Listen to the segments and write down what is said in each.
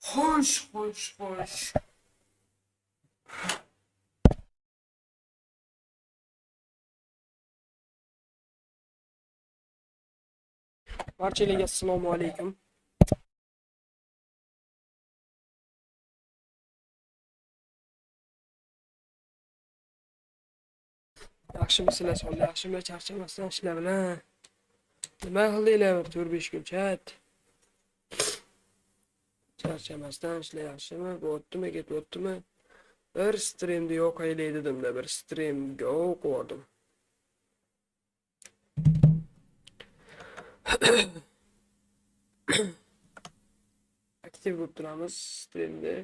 Hoş, hoş, hoş. Barchalarga assalomu alaykum. Yaxshimisizlar, sonda yaxshimi, charchamasdan ishlar bilan. Nima qildinglar 4-5 kun chat? Charchamasdan ishlar yaxshimi? Bo'ptimi, ketibdimi? Bir streamda yo'q aylaydi dedim-da, bir streamga qo'ydim. Aktiv bo'lib turamiz streamda.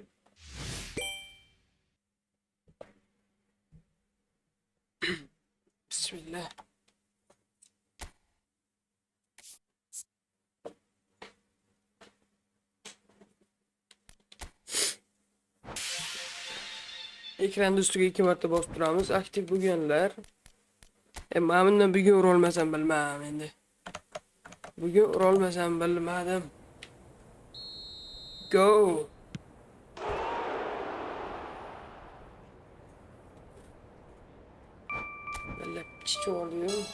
Bismillah. Ekranda ustiga 2 marta bosib turamiz. Aktiv bo'lganlar. Men bundan bugun urolmasam bilmadim endi. Bugun urolmasam bilmadim. Go. Bella chicholiyor.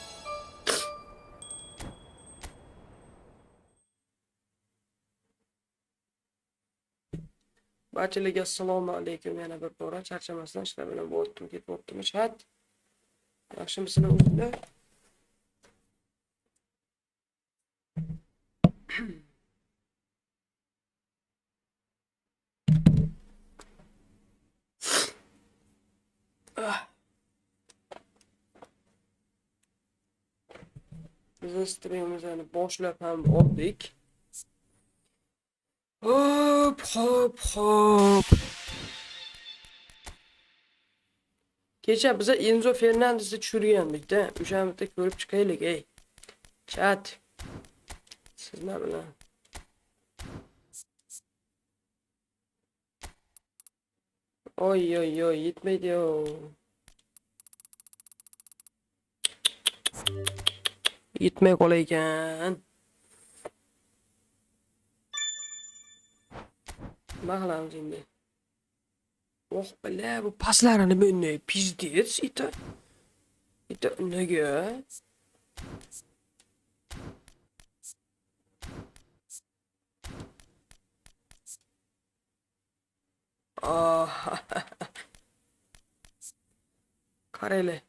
Barchalarga assalomu alaykum. Yana bir bora charchamasdan ishlar bilan bo'ptim, ketibdimi chat? Yaxshimisizlar o'zinglar? Biz streamimizni boshlab ham oldik. Hop. Kecha biza Enzo Fernandesni tushirgandik-da. O'shani bitta ko'rib chiqaylik, ey. Chat. Sizlar bilan. Oy, yetmaydi-yo. Yetmay qolar ekan. Nima qilamiz endi? Oh, bala, bu paslarini bunday pizdets ita. Nega? Qaraylar.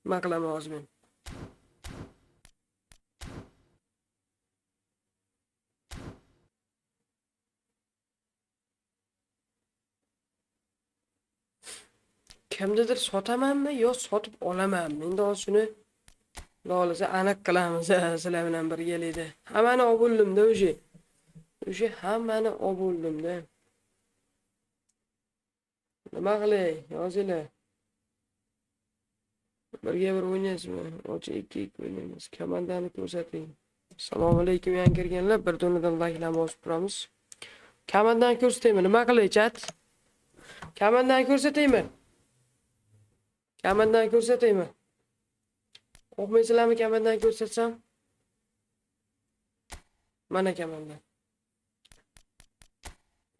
Nima qilaman hozir men? Kimnidir sotamanmi yo sotib olamanmi? Endi hozir shuni lolasa aniq qilamiz sizlar bilan birgalikda. Hammani olib bo'ldim-da o'sha. Hammani olib bo'ldim-da. Nima qilay? Yozinglar. Birga bir o'ynaysizmi? Ochi 2-2 o'ynaymiz. Komandani ko'rsating. Assalomu alaykum, yangi kirganlar. Bir donadan like'larni bosib turamiz. Komandani ko'rsataymi? Nima qilay chat? Komandani ko'rsataymi? Komandani ko'rsataymi? O'qmaysizlarmi komandani ko'rsatsam? Mana komandan.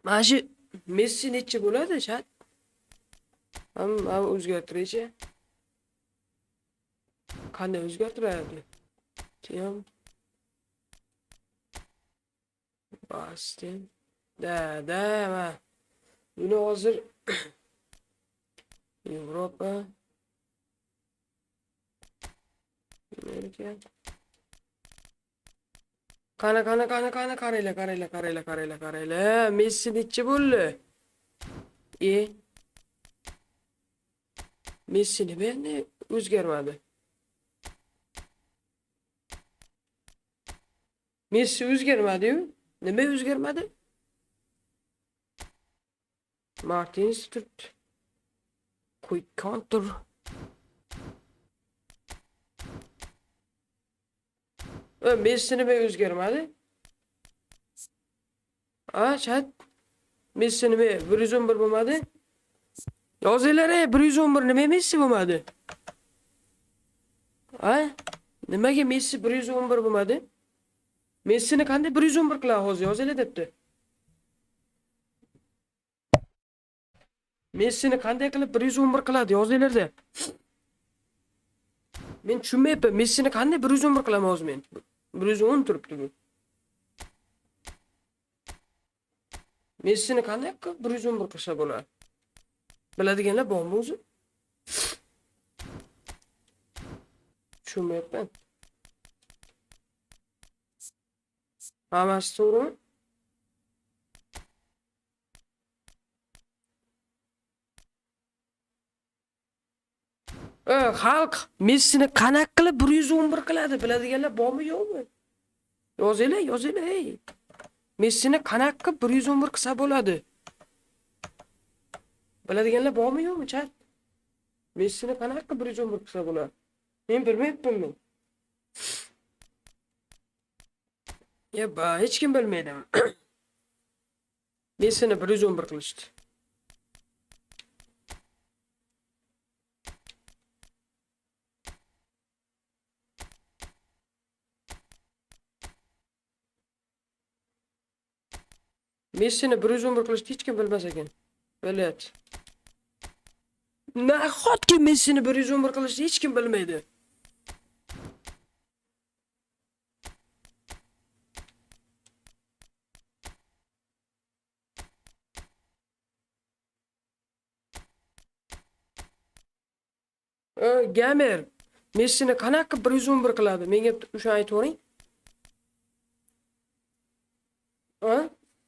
Mana shu Messi necha bo'ladi chat? Hamma o'zgartiraychi. Qanday o'zgartiradi? Tiyam. Bastin. Da. Buni hozir Yevropa, Amerika. Qaraylar. Messi nechi bo'ldi? Messi nima endi o'zgarmadi? Messi o'zgarmadi-yu. Nima o'zgarmadi? Martins turibdi. Quick counter. Messi nima o'zgarmadi? Chat. Messi nima 111 bo'lmadi? Yozinglar, 111 nima Messi bo'lmadi? Nimaga Messi 111 bo'lmadi? Messini qanday 111 qiladi hozir yozinglar debdi. Messini qanday qilib 111 qiladi yozinglarda. Men tushunmayapman. Messini qanday 111 qilaman hozir men? 110 turibdi bu. Messini qanday qilib 111 qilsa bo'ladi? Biladiganlar bormi o'zi? Tushunmayapman. Hammasi to'g'rimi? Xalq Messini qanaqa qilib 111 qiladi? Biladiganlar bormi yo'qmi? Yozinglar. Messini qanaqa qilib 111 qilsa bo'ladi? Biladiganlar bormi yo'qmi, chat? Messini qanaqa qilib 111 qilsa bo'ladi? Men bilmayapman men. Hech kim bilmaydi. Messini 111 qilishdi. Messini 111 qilishni hech kim bilmas ekan. Bilyapti. Nahotki Messini 111 qilishni hech kim bilmaydi. Gamer Messini qanaqa 111 qiladi? Menga o'sha aytavering.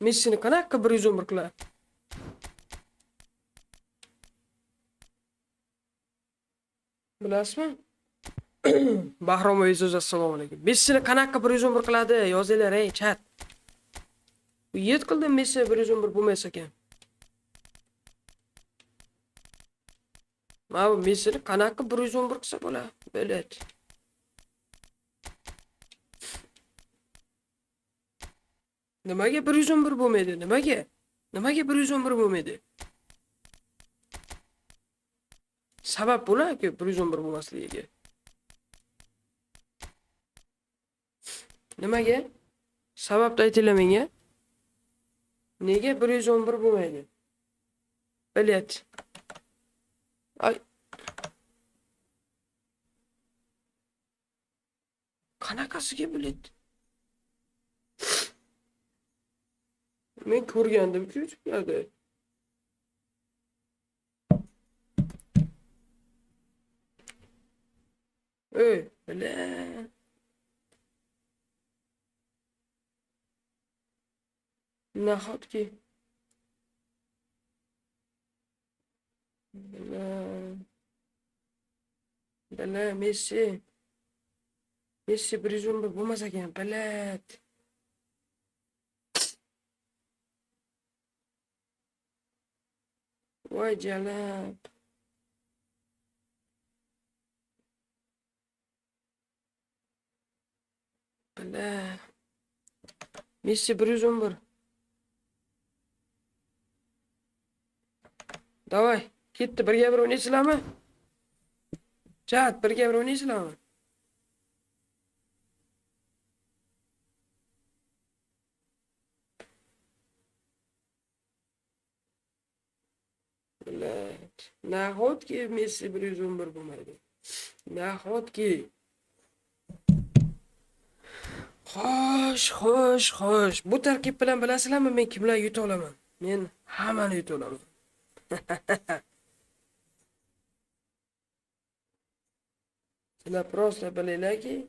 Messini qanaqa 111 qiladi? Bilasizmi? Bahrom Oyso'z assalomu alaykum. Messini qanaqa 111 qiladi? Yozinglar, chat. Bu yet qildim Messi 111 bo'lmas ekan. Mana Messini qanaqa 111 qilsa bo'ladi? Bilyapti. Nimaga 111 bo'lmaydi? Nimaga 111 bo'lmaydi? Sabab bo'lar-ku 111 bo'lmasligiga. Nimaga? Sababni aytinglar menga. Nega 111 bo'lmaydi? Bilyapti. Qanaqasiga bilyapti? Men ko'rgandim-ku YouTube'da. Bile. Nahotki. Bile Messi 111 bo'lmas ekan, bilyapti. Voy jalab. Bile. Messi 111. Davay, ketdi, birga bir o'ynaysizlarmi? Chat, birga bir o'ynaysizlarmi? Nahotki Messi 111 bo'lmaydi. Nahotki. Xo'sh. Bu tarkib bilan bilasizlarmi men kimlar yuta olaman? Men hammani yutib olaman. Sizlar просто bilinglarki,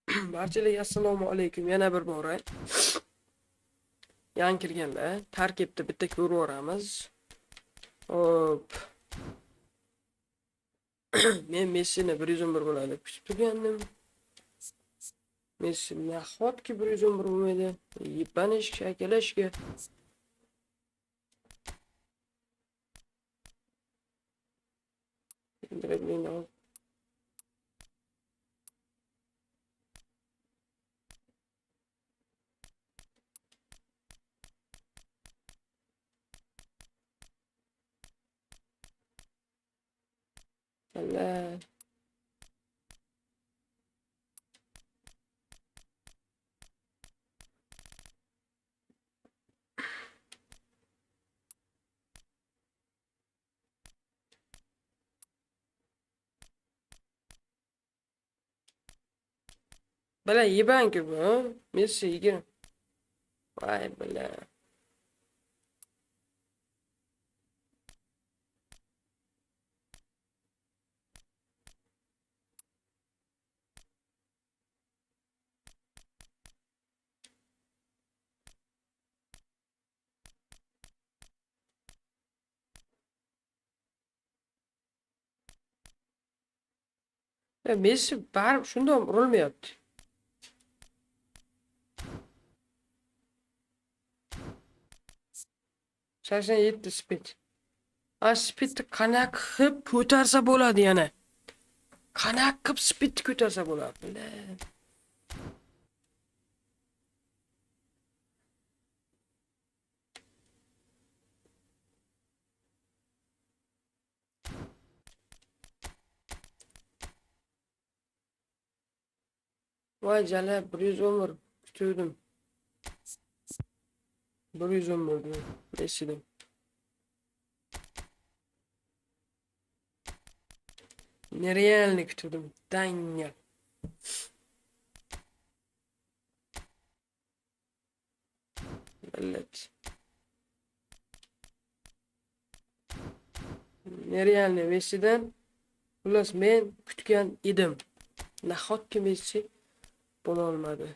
barchalarga assalomu alaykum. Yana bir bor. Yangi kirganlar, tarkibda bitta ko'rib o'ramiz. Hop. Men Messini 111 bo'ladi kutib turgandim. Messi nahotki 111 bo'lmaydi. Yipanish shaklashga. Dribbling al. Allah. Bala yibanki bu. Messi yigir. Vay bala. Ya Messi baribir shundoq urilmayapti. Sakson 7 speed. Speedni qanaqa qilib ko'tarsa bo'ladi yana. Qanaqa qilib speedni ko'tarsa bo'ladi. Voy jala 111 kutuvdim. 111 Messi'den. Nerealni kutuvdim. Danga. Millet. Nerealni Messi'den. Xullas men kutgan edim. Nahotki Messi bo'la olmadi.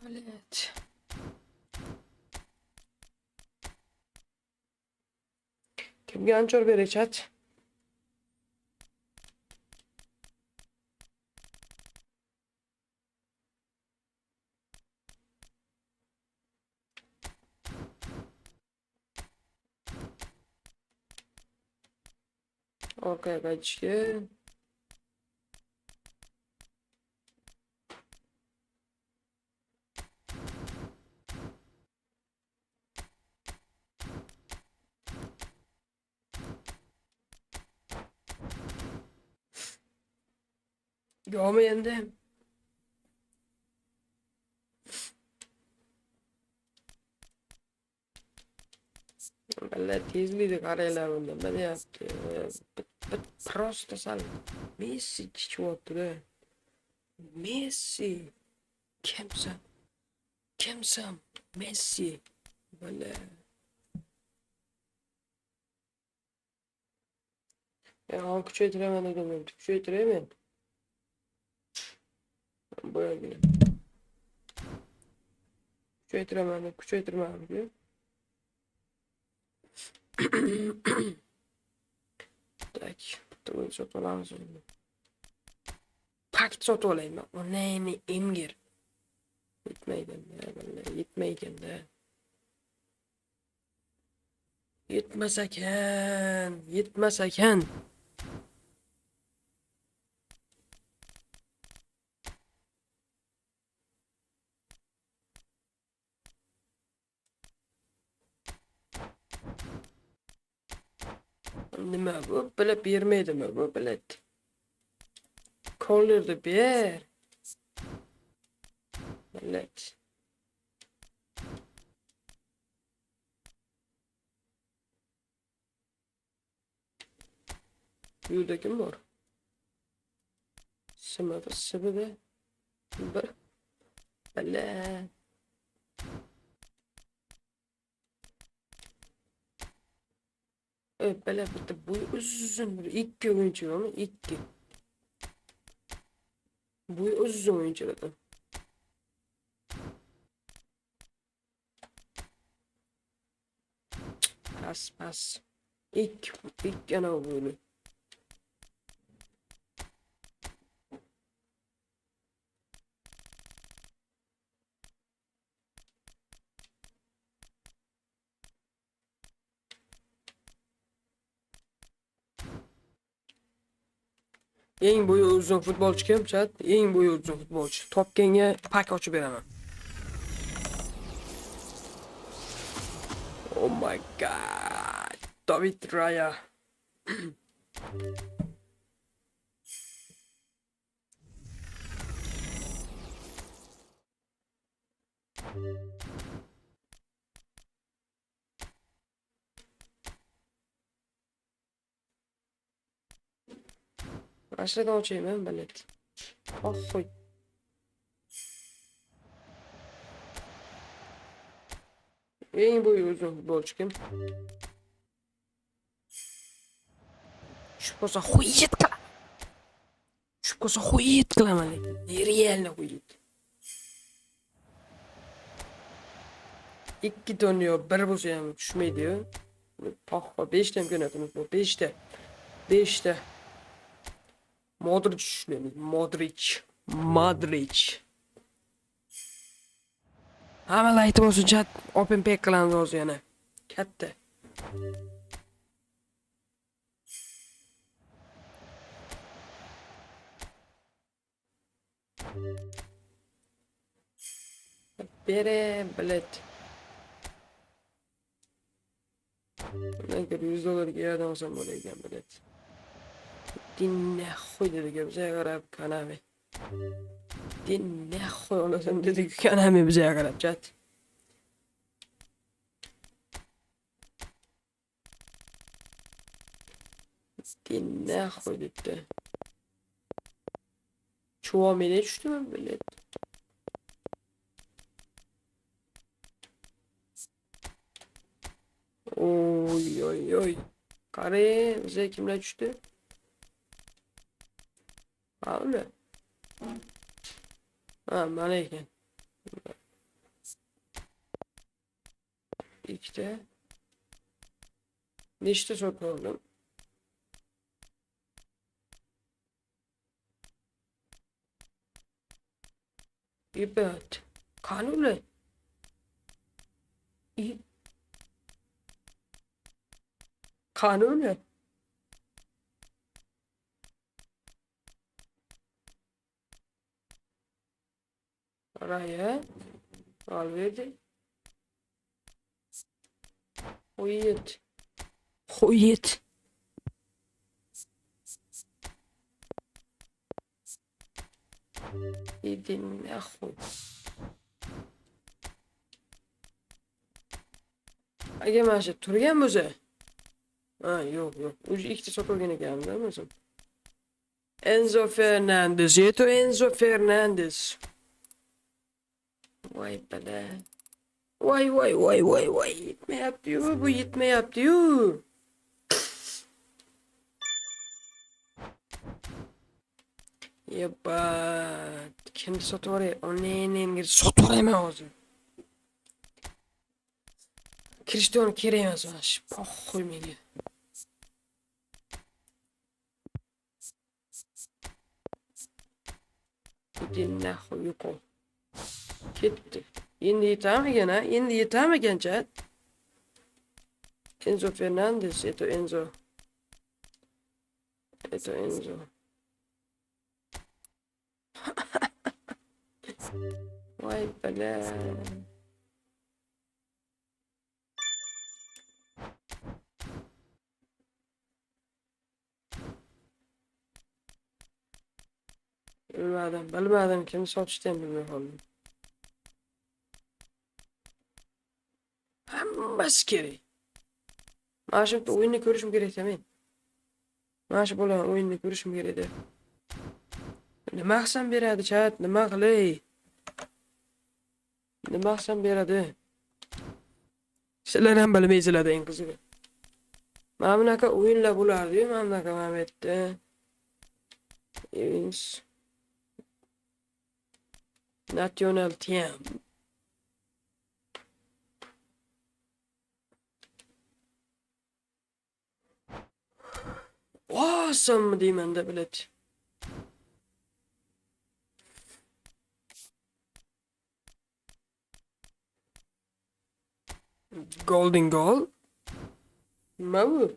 Блять. Kimga anchor beray chat? Orqaga qaytishga. Yo'qmi endi? Valla tezlikni qaranglar bunda. Nima deyapti? Просто sal Messi chiqyapti-da. Messi. Kimsan? Kimsan? Messi. Valla. Ya kuchaytiraman dedim. Kuchaytirayman. Böyle. Kuchaytiraman deb. Tak, bitta o'yin sotib olamiz endi. Paket sotib olaymi? Onayni emgir. Yetmaydi-da. Yetmas ekan. Nima bu? Bilib bermaydimi bu bilet? Kollardı bir. Millet. Burada kim var? Sıvı. Bir. Bele. Evet, bele bitti. Bu uzun bir iki oyuncu ama iki. Bu uzun oyunculardan. Pas. İlk yana böyle. Eng boyu uzun futbolcu kim chat? Eng boyu uzun futbolcu. Topkenge pak açıp veremem. Oh my god. David Raya. Aşağıdan açayım ben ballet. Ah koy. Eng boyu uzun futbolcu kim? Şu kosa huyet kıla. Şu kosa huyet kıla mali. Real huyet. İki dönüyor. Bir bu şey düşmeyi diyor. Pahva 5'te mi yönetimiz bu? 5'te. Modric düşünüyoruz. Modric. Hemen aytib olsun chat. Open pack qilamiz hozir yana. Katta. Bere bilet. Bundan ko'ra $100 yerdan olsam bo'layotgan bilet. Dinle qo'y dedi bizga qarab kanami. Dinle qo'y olasam dedi kanami bizga qarab chat. Dinle qo'y dedi. Çuvamene düştüm bilet. Oy. Kare bize kimler düştü? Ha öyle. Ha maneyken. İşte. Nişte sokuldım. İbet. Kanule. Kanule. Araya. Al verdi. Huyet. Yedin ne huy. Aga mana shu turgan bo'lsa. Ha, yo'q. O'zi ikkita sotib ekanmiz, o'zim. Enzo Fernandez, Enzo Fernandez. Vay bala. Vay. Yetmeyapti-yu, bu yetmeyapti-yu. Yebat. Kimni sotib oray? Oneni sotib orayman hozir. Cristiano kerak emas mana shu. Poxoy menga. Dinle yo'q. Ketdi. Endi yetamigan, ha? Endi yetamigan chat. Enzo Fernandez, Enzo. Vay bala. Bilmadim. Kimni sotishni ham bilmay qoldim. Hammasi kerak. Mana shu yerda o'yinni ko'rishim kerak-da men. Mana shu bo'lgan o'yinni ko'rishim kerak-da. Nima qilsam beradi chat? Nima qilay? Nima qilsam beradi? Sizlar ham bilmaysizlar eng qizig'i. Mana bunaqa o'yinlar bo'lardi-yu, mana bunaqa momentda. Events National Team. Awesome deyman-da bilet. Golden goal. Nima bu?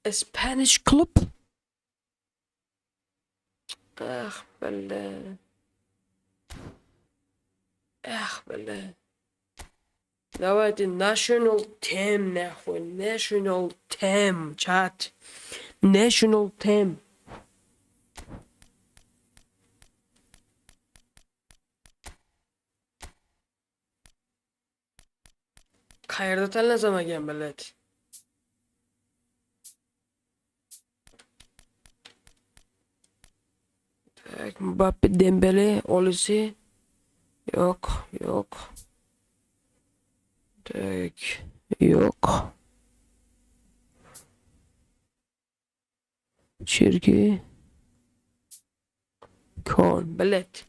A Spanish club. Bella. Bella. Давайте national team нахуй. National team, chat. National team. Qayerda tanlasam ekan biladi. Tak, Mbappe, Dembele, Olise. Yok. Tak, yok. Çirki. Kon, biladi.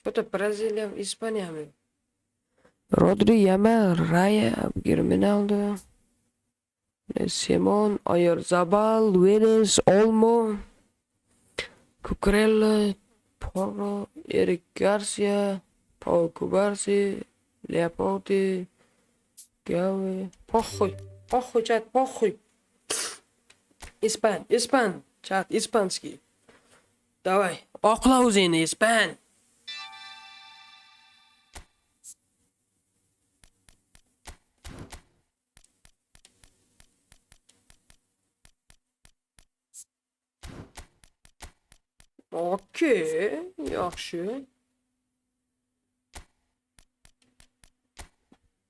Foto Brezilya, İspanya mı? Rodri, Yamal, Raya, Girminaldo, Simon, Oyarzabal, Willis, Olmo, Cucurella, Porro, Eric Garcia, Paul Cubarsi, Leopoldi, Gavi, Pochuj, chat, Pochuj. İspan, chat, İspanski. Давай, oqlauzini, İspan. Okey, yaxshi.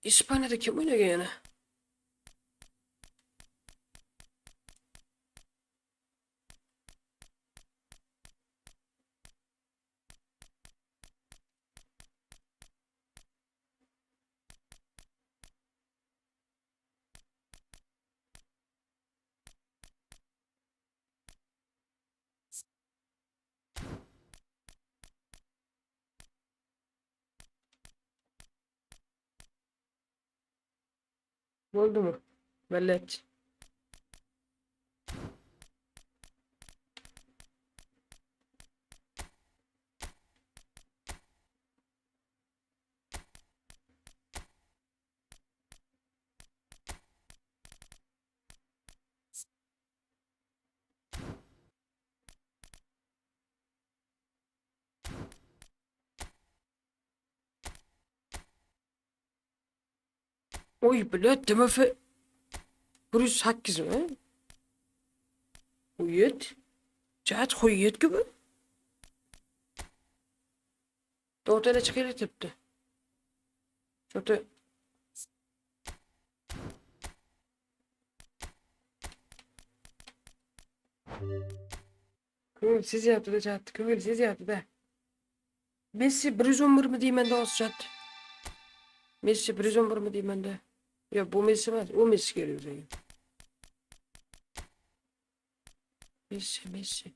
İspaniyada kim o'ynagan yana? Oldu mu? Bellet. Oy bilet demefe. 108 mi? Uyet. Chat uyet gibi. Ortaya çıkıyor tepti. Şöyle. Siz yaptı da chat. Siz yaptı da. Messi 111 mi diyeyim ben de olsun chat. Messi 111 mi diyeyim ben de. Ya bu Messi var. O Messi geliyor zaten. Messi.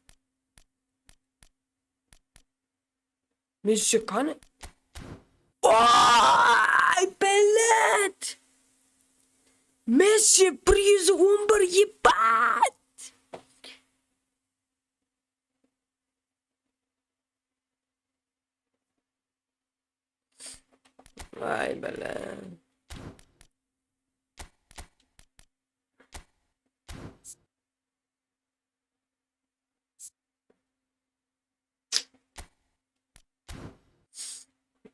Messi kan. Ay belet. Messi 111 yepat. Ay belet.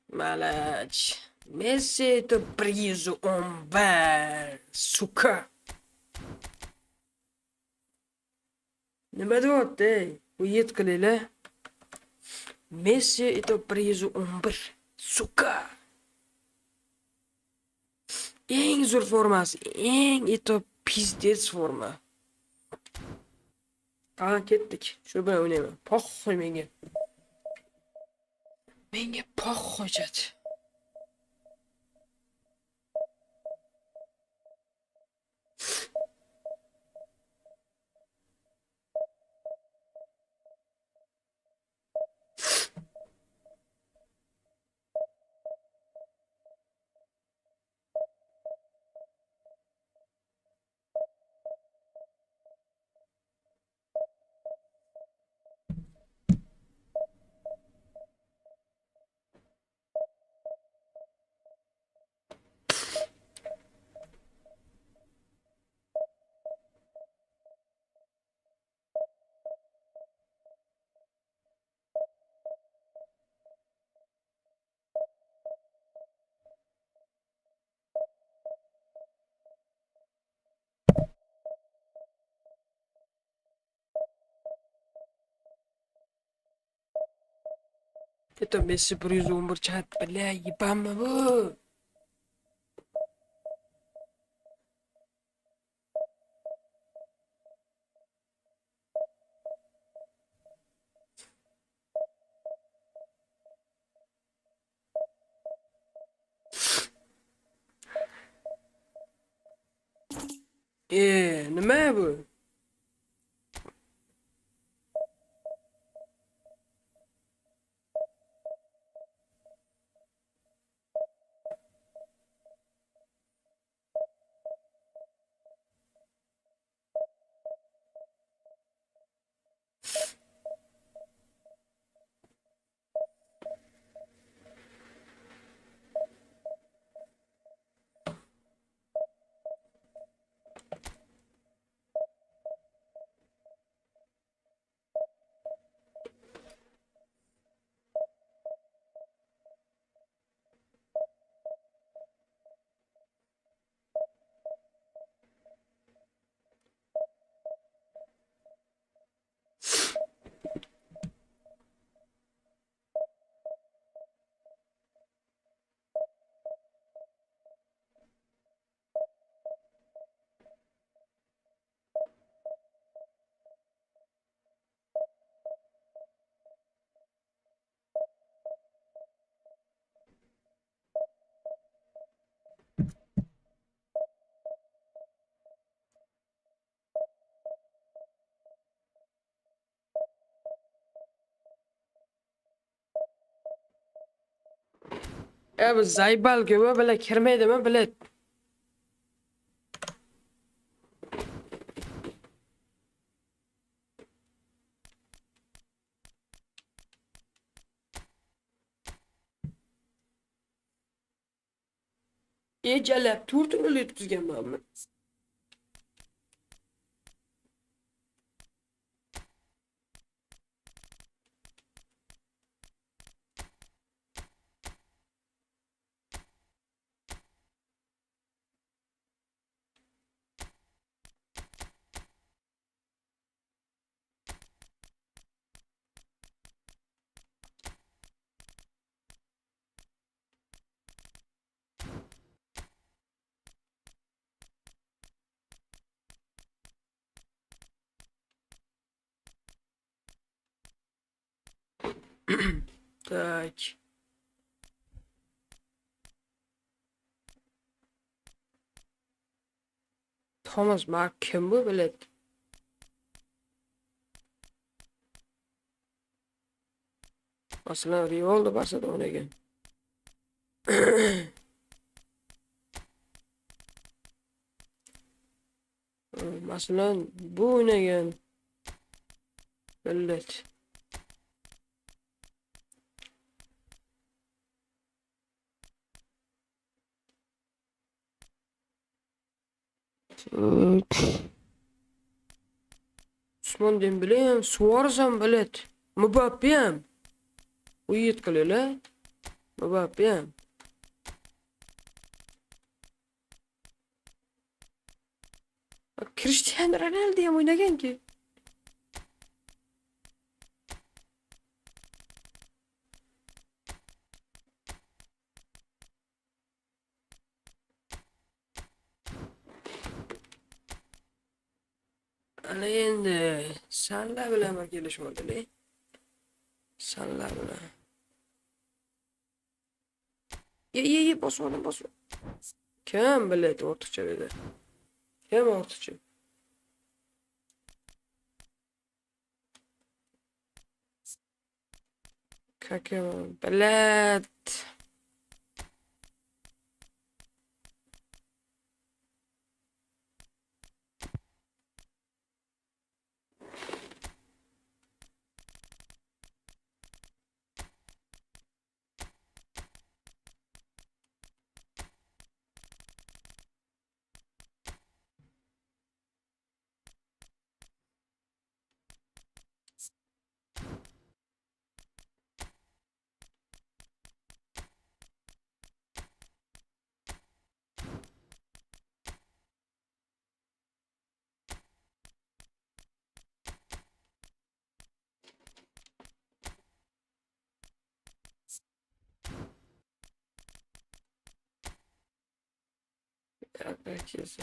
Malać. Messi to preso um bar. Suka. Nima deyapti? Bu yetkilinglar. Messi это 111. Suka. Eng zo'r formasi, eng pizdets forma. Ketdik. Shu bilan o'ynayman. Poxxoy menga. Menga poxxoy chat. Это Messi 111 chat. Bля, ебамmi bu? Nima bu? Bu zaybal gibi böyle kirmeydimi bilet. Ecelep turtunu yetkizganmanmi? Tak. Thomas Mark kim bu bilet? Masalan, Rivaldo Barçada o'ynagan. Masalan, bu o'ynagan. Bilet. Usmon Dembele ham, Suarez ham bilet. Mbappe ham. U yetkilinglar. Mbappe ham. Cristiano Ronaldo ham o'ynagan-ki. Ana endi senlar bilan kelishmoqda. Senlar bilan. Ye, bosmadim. Kim biladi ortiqcha dedi. Kim ortiqcha? Как его, блядь. Ya herkese.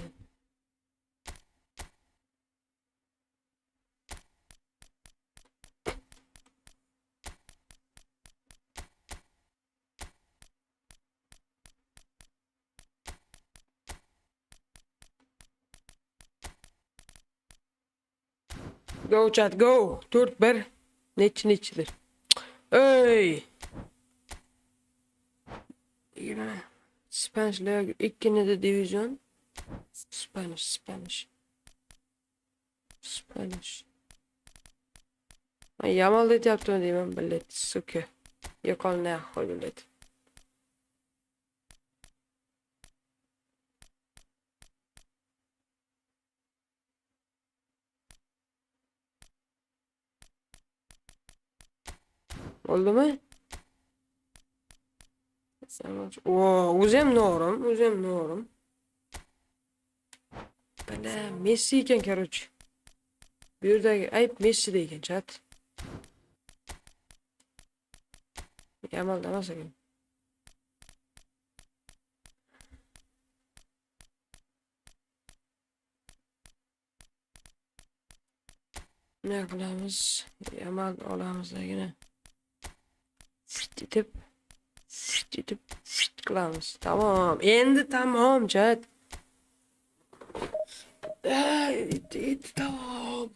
Go chat go. 4-1. Neçidir? Ey. Yine Spanish League ikinci divizyon. Spanish. Ben Yamal det yaptım diyeyim billet. Suke. Yakal ne koy billet. Oldu mu? Oo, uzem norum. Bana Messi iken короче. Bir de ayıp Messi deyken chat. Yamal da nasıl ki? Ne kılamiz? Yamal olamiz da yine. Ditip kılamiz. Tamam. Endi tamam chat. Tamam.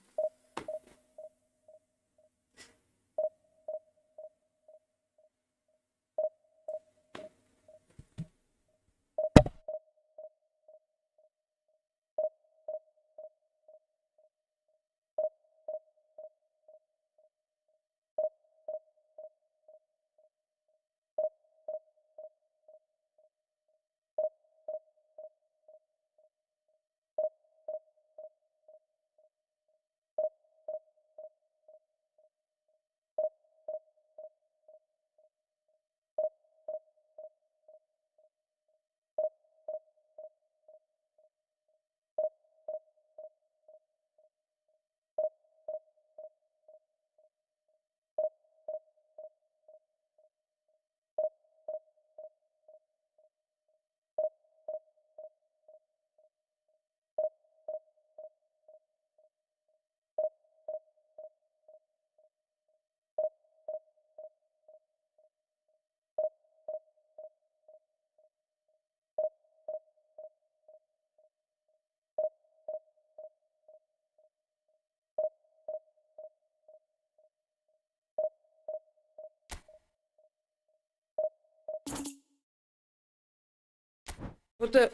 Burada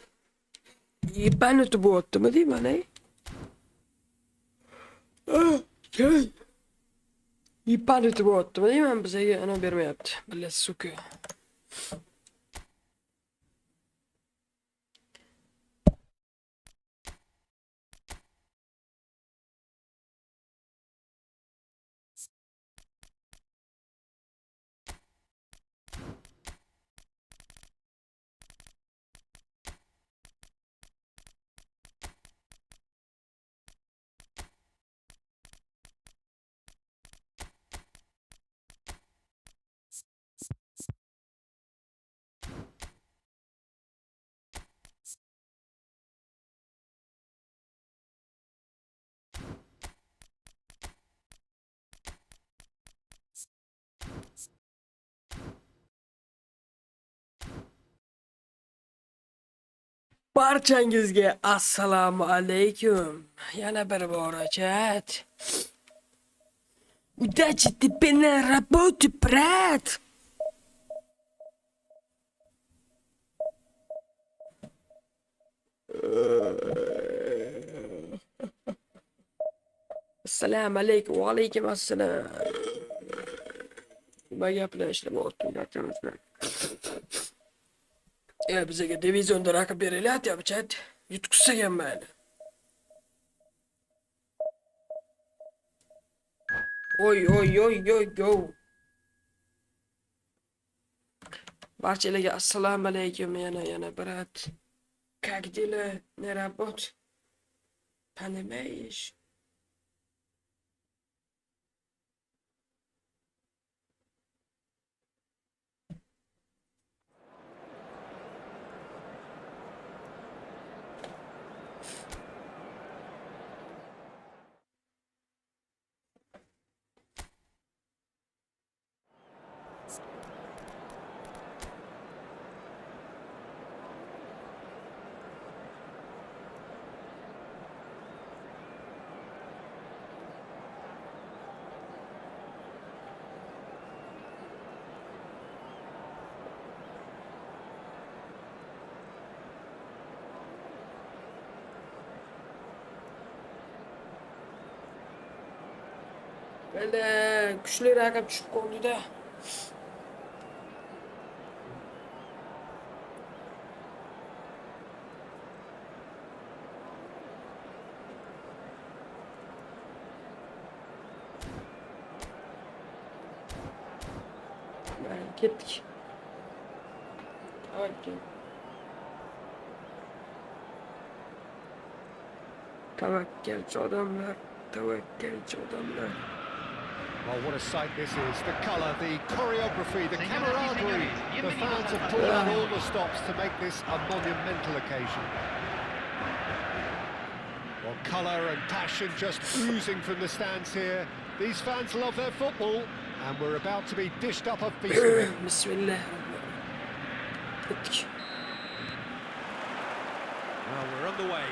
ben YouTube'u attım değil mi ne? Gel. Ben YouTube'u attım değil mi? Bize ana verme yaptı. Böyle sıkıyor. Barchangizga assalomu alaykum. Yana bir bora chat. Удачи тебе на работе, брат. Assalomu alaykum. Va alaykum assalom. Nima gaplar ishlayapti barchamizlar. Bizga divizionda raqib berilyapti, chat. Yutqizsagan mayli. Oy. Barchalarga assalomu alaykum. Yana brat. Как дела? На работе? Понимаешь? Böyle kuchli raqib tushib qoldi-da. Ketdik. Tavakkalchi odamlar. Well, what a sight this is. The colour, the choreography, the camaraderie. The fans have pulled out all the stops to make this a monumental occasion. Well, colour and passion just oozing from the stands here. These fans love their football, and we're about to be dished up a feast of it. Bismillah. Well, we're on the way.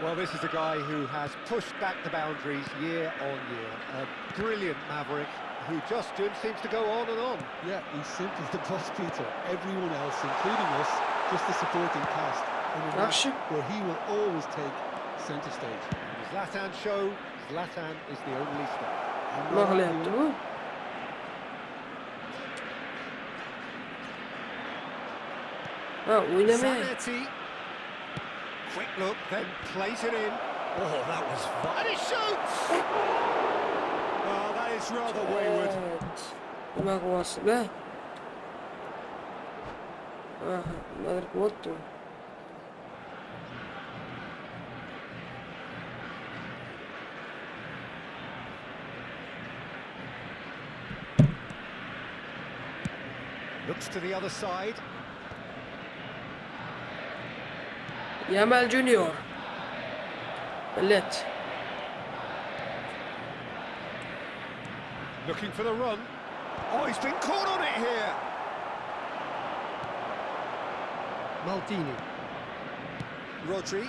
Well, this is a guy who has pushed back the boundaries year on year. A brilliant maverick who just seems to go on and on. Yeah, he's simply the boss, Peter. Everyone else, including us, just the supporting cast. In a match where he will always take centre stage. As Zlatan show, Zlatan is the only star. Oynamay. Quick look, then plays it in. Oh, that was fun. And he shoots! Oh, that is rather wayward. Nima qilyapsizlar? Nimadir qilyapti. Looks to the other side. Yamal Junior. Let. Looking for the run. Oh, he's been caught on it here. Maldini. Rodri.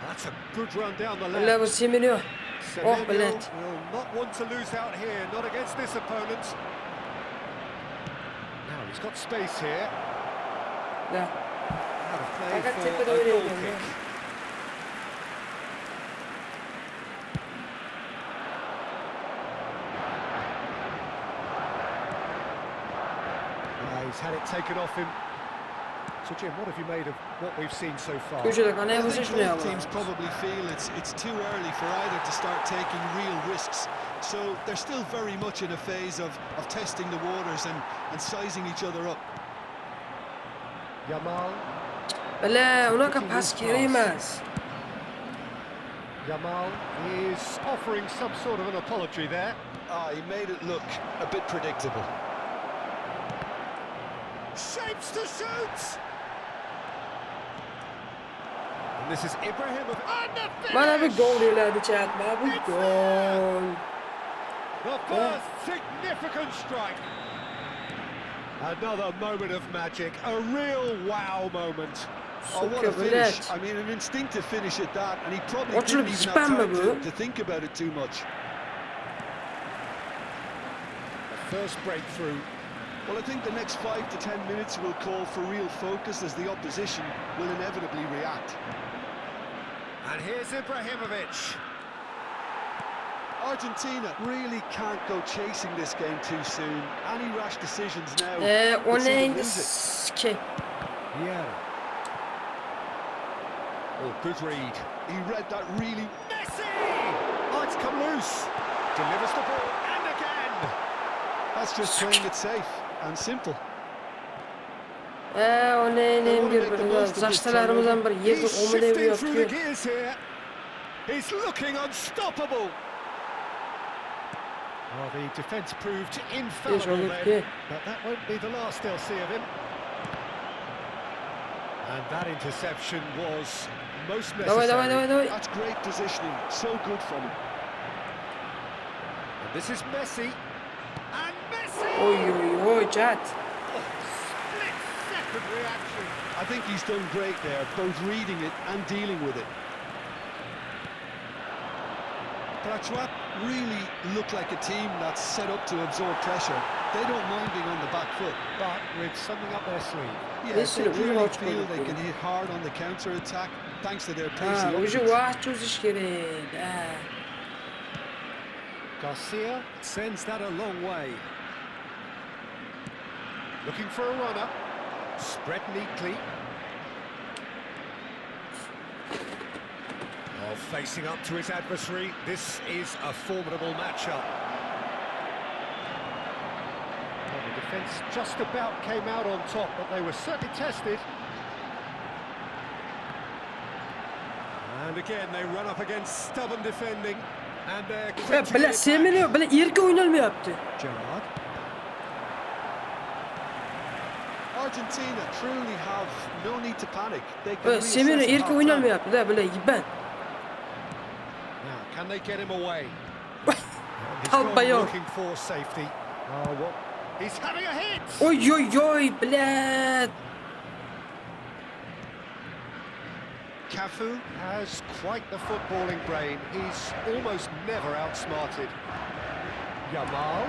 That's a good run down the left. Level Simenio. Oh, will not want to lose out here, not against this opponent. Now he's got space here. Yeah. How to play for a goal kick. He's had it taken off him. So Jim, what have you made of what we've seen so far? I think both teams probably feel it's too early for either to start taking real risks. So they're still very much in a phase of testing the waters and sizing each other up. Yamal. Yamal is offering some sort of an apology there. He made it look a bit predictable. Shapes to shoot! And this is Ibrahim of... Mana bir gol yo'ladi chat, mana bir gol. The first significant strike. Another moment of magic, a real wow moment. Oh, what a finish. I mean, an instinctive finish at that, and he probably didn't even have time to think about it too much. The first breakthrough. Well, I think the next 5 to 10 minutes will call for real focus as the opposition will inevitably react. And here's Ibrahimovic. Argentina really can't go chasing this game too soon. Any rash decisions now. OYNASHNI. Yeah. Oh, good read. He read that really. Messi! Oh, it's come loose. Delivers the ball, and again. That's just playing it safe and simple. He's shifting through the gears here. He's looking unstoppable. Well, the defence proved infallible then, but that won't be the last they'll see of him. And that interception was most necessary. That's great positioning, so good from him. And this is Messi. And Messi! Oy, chat. Split-second reaction. I think he's done great there, both reading it and dealing with it. Prachuap really look like a team that's set up to absorb pressure. They don't mind being on the back foot. But with something up their sleeve. Yeah, they clearly feel they can hit hard on the counter-attack thanks to their pacey. Garcia sends that a long way. Looking for a runner. Spread neatly. Oh, facing up to his adversary. This is a formidable matchup. Well, the defence just about came out on top, but they were certainly tested. And again, they run up against stubborn defending. And they're quick to get back. Gerard. Argentina truly have no need to panic. They can Now, can they get him away? He's Help gone looking for safety. Oh, what? He's having a hit! Oy, blad. Cafu has quite the footballing brain. He's almost never outsmarted. Yamal.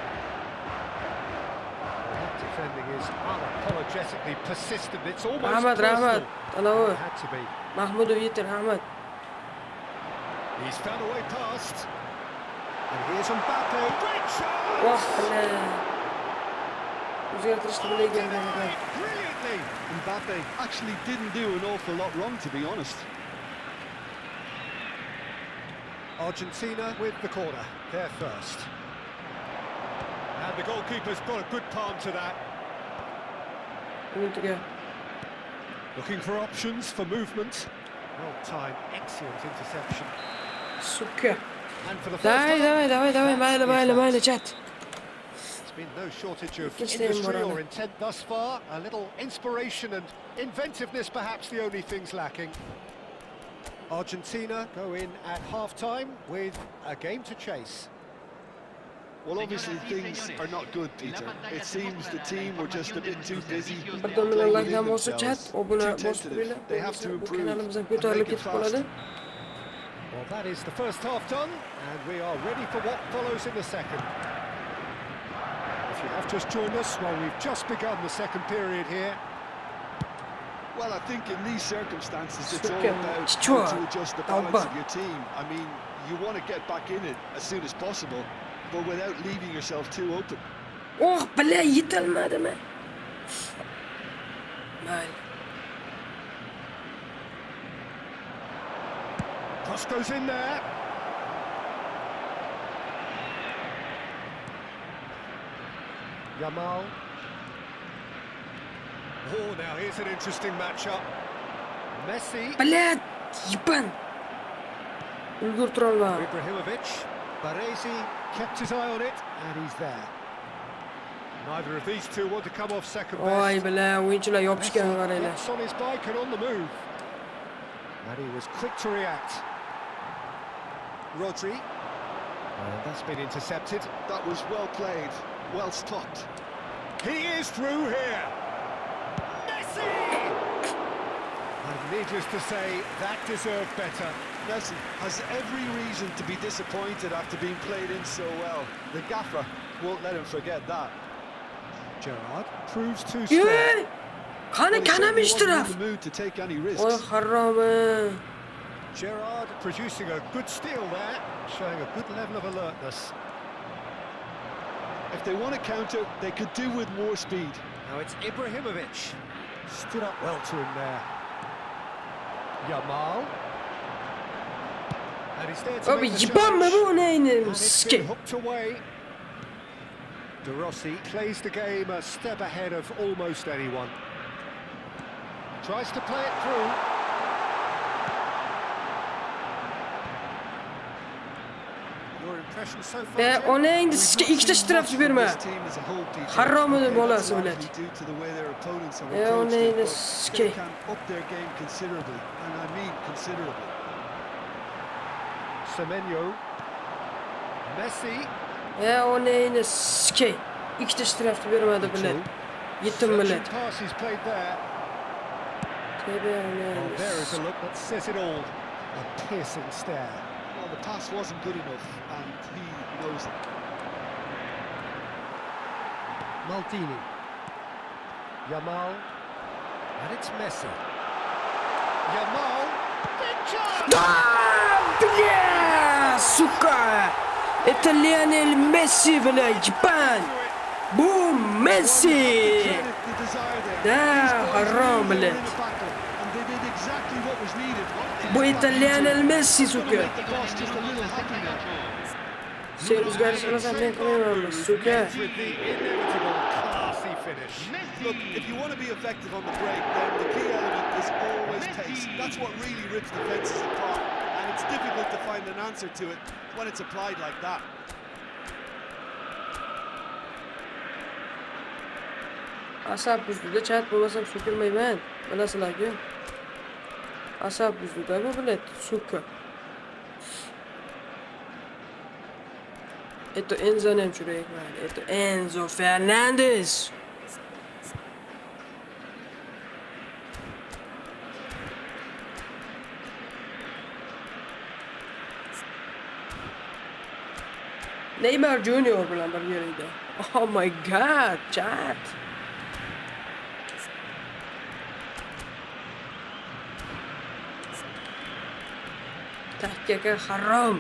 That defending is unapologetically persistent. It's almost personal. It had to be. He's found a way past. And here's Mbappe. Great shot! Brilliantly. Mbappe actually didn't do an awful lot wrong, to be honest. Argentina with the corner. They're first. And the goalkeeper's got a good palm to that. Looking for options for movement. Well timed, excellent interception. And for the first time, chat. There's been no shortage of industry or intent thus far. A little inspiration and inventiveness, perhaps the only things lacking. Argentina go in at half-time with a game to chase. Well, obviously things are not good, Peter. It seems the team were just a bit too busy. They have to improve and make it fast. Well, that is the first half done, and we are ready for what follows in the second. If you have just joined us, well, we've just begun the second period here. Well, I think in these circumstances, it's all about how to adjust the balance of your team. I mean, you want to get back in it as soon as possible, but without leaving yourself too open. Oh, بلا يتلمد ما. مال. Cross goes in there. Yamal. Oh, now here's an interesting matchup. Messi. بلا يبان. Ibrahimovic. Baresi kept his eye on it, and he's there. Neither of these two want to come off second best. Oy بلا وينشلا يوبشكن غاريلا. Gets on his bike and on the move. And he was quick to react. Rodri. And that's been intercepted. That was well played, well stopped. He is through here. Messi! And needless to say, that deserved better. Messi has every reason to be disappointed after being played in so well. The gaffer won't let him forget that. Gerrard proves too Yey! strong. Qani qanamış Wasn't in taraf? the mood to take any Oy risks. harramı. Gerrard producing a good steal there, showing a good level of alertness. If they want to counter, they could do with more speed. Now it's Ibrahimovic. Stood up well to him there. Yamal. And he's there to Abi make the yiban mı challenge. bu neyinin? And it's Sike. been hooked away. De Rossi plays the game a step ahead of almost anyone. Tries to play it through. Your impression so far? Be Jeff? o neyini We've sike not ikide seen straf much from verme. this team as a whole, Peter. Haram Okay, öyle bola that's söylet. largely due to the way their opponents have Ya o approached it, neyini but sike. they can up their game considerably, and I mean considerably. Semenyo. Messi. Ya o neyini sike. İkide straf vermedi bilet. Yetim Searching bilet. pass he's played there. Tebe o Oh, neyini there is a sike. look that says it all. A piercing stare. Well, the pass wasn't good enough, and he knows it. Maldini. Yamal. And it's Messi. Yamal. Big chance! Да, бля, сука! Это Лионель Месси, бля, ебан! Бум, Месси! The desire there. Да, These boys харам, really were блядь. in a battle, and they did exactly what was needed. Bu это Lionel Messi, Gonna сука! make the boss just a little happy now. Sen o'zgarish qilasan, men qilmayman, suka! With the inevitable classy finish. Look, if you want to be effective on the break, then the key element is always pace. That's what really rips defences apart, and it's difficult to find an answer to it when it's applied like that. Asab buzdi-da, chat bo'lmasam so'kilmayman. Bilasizlar-ku. Asab buzdi-da bu bilet, suka. Это Enzo nem çürek var. Это Enzo Fernandez. Neymar Junior bilan bir yerida. Oh my god, chat. Tahkaka harom.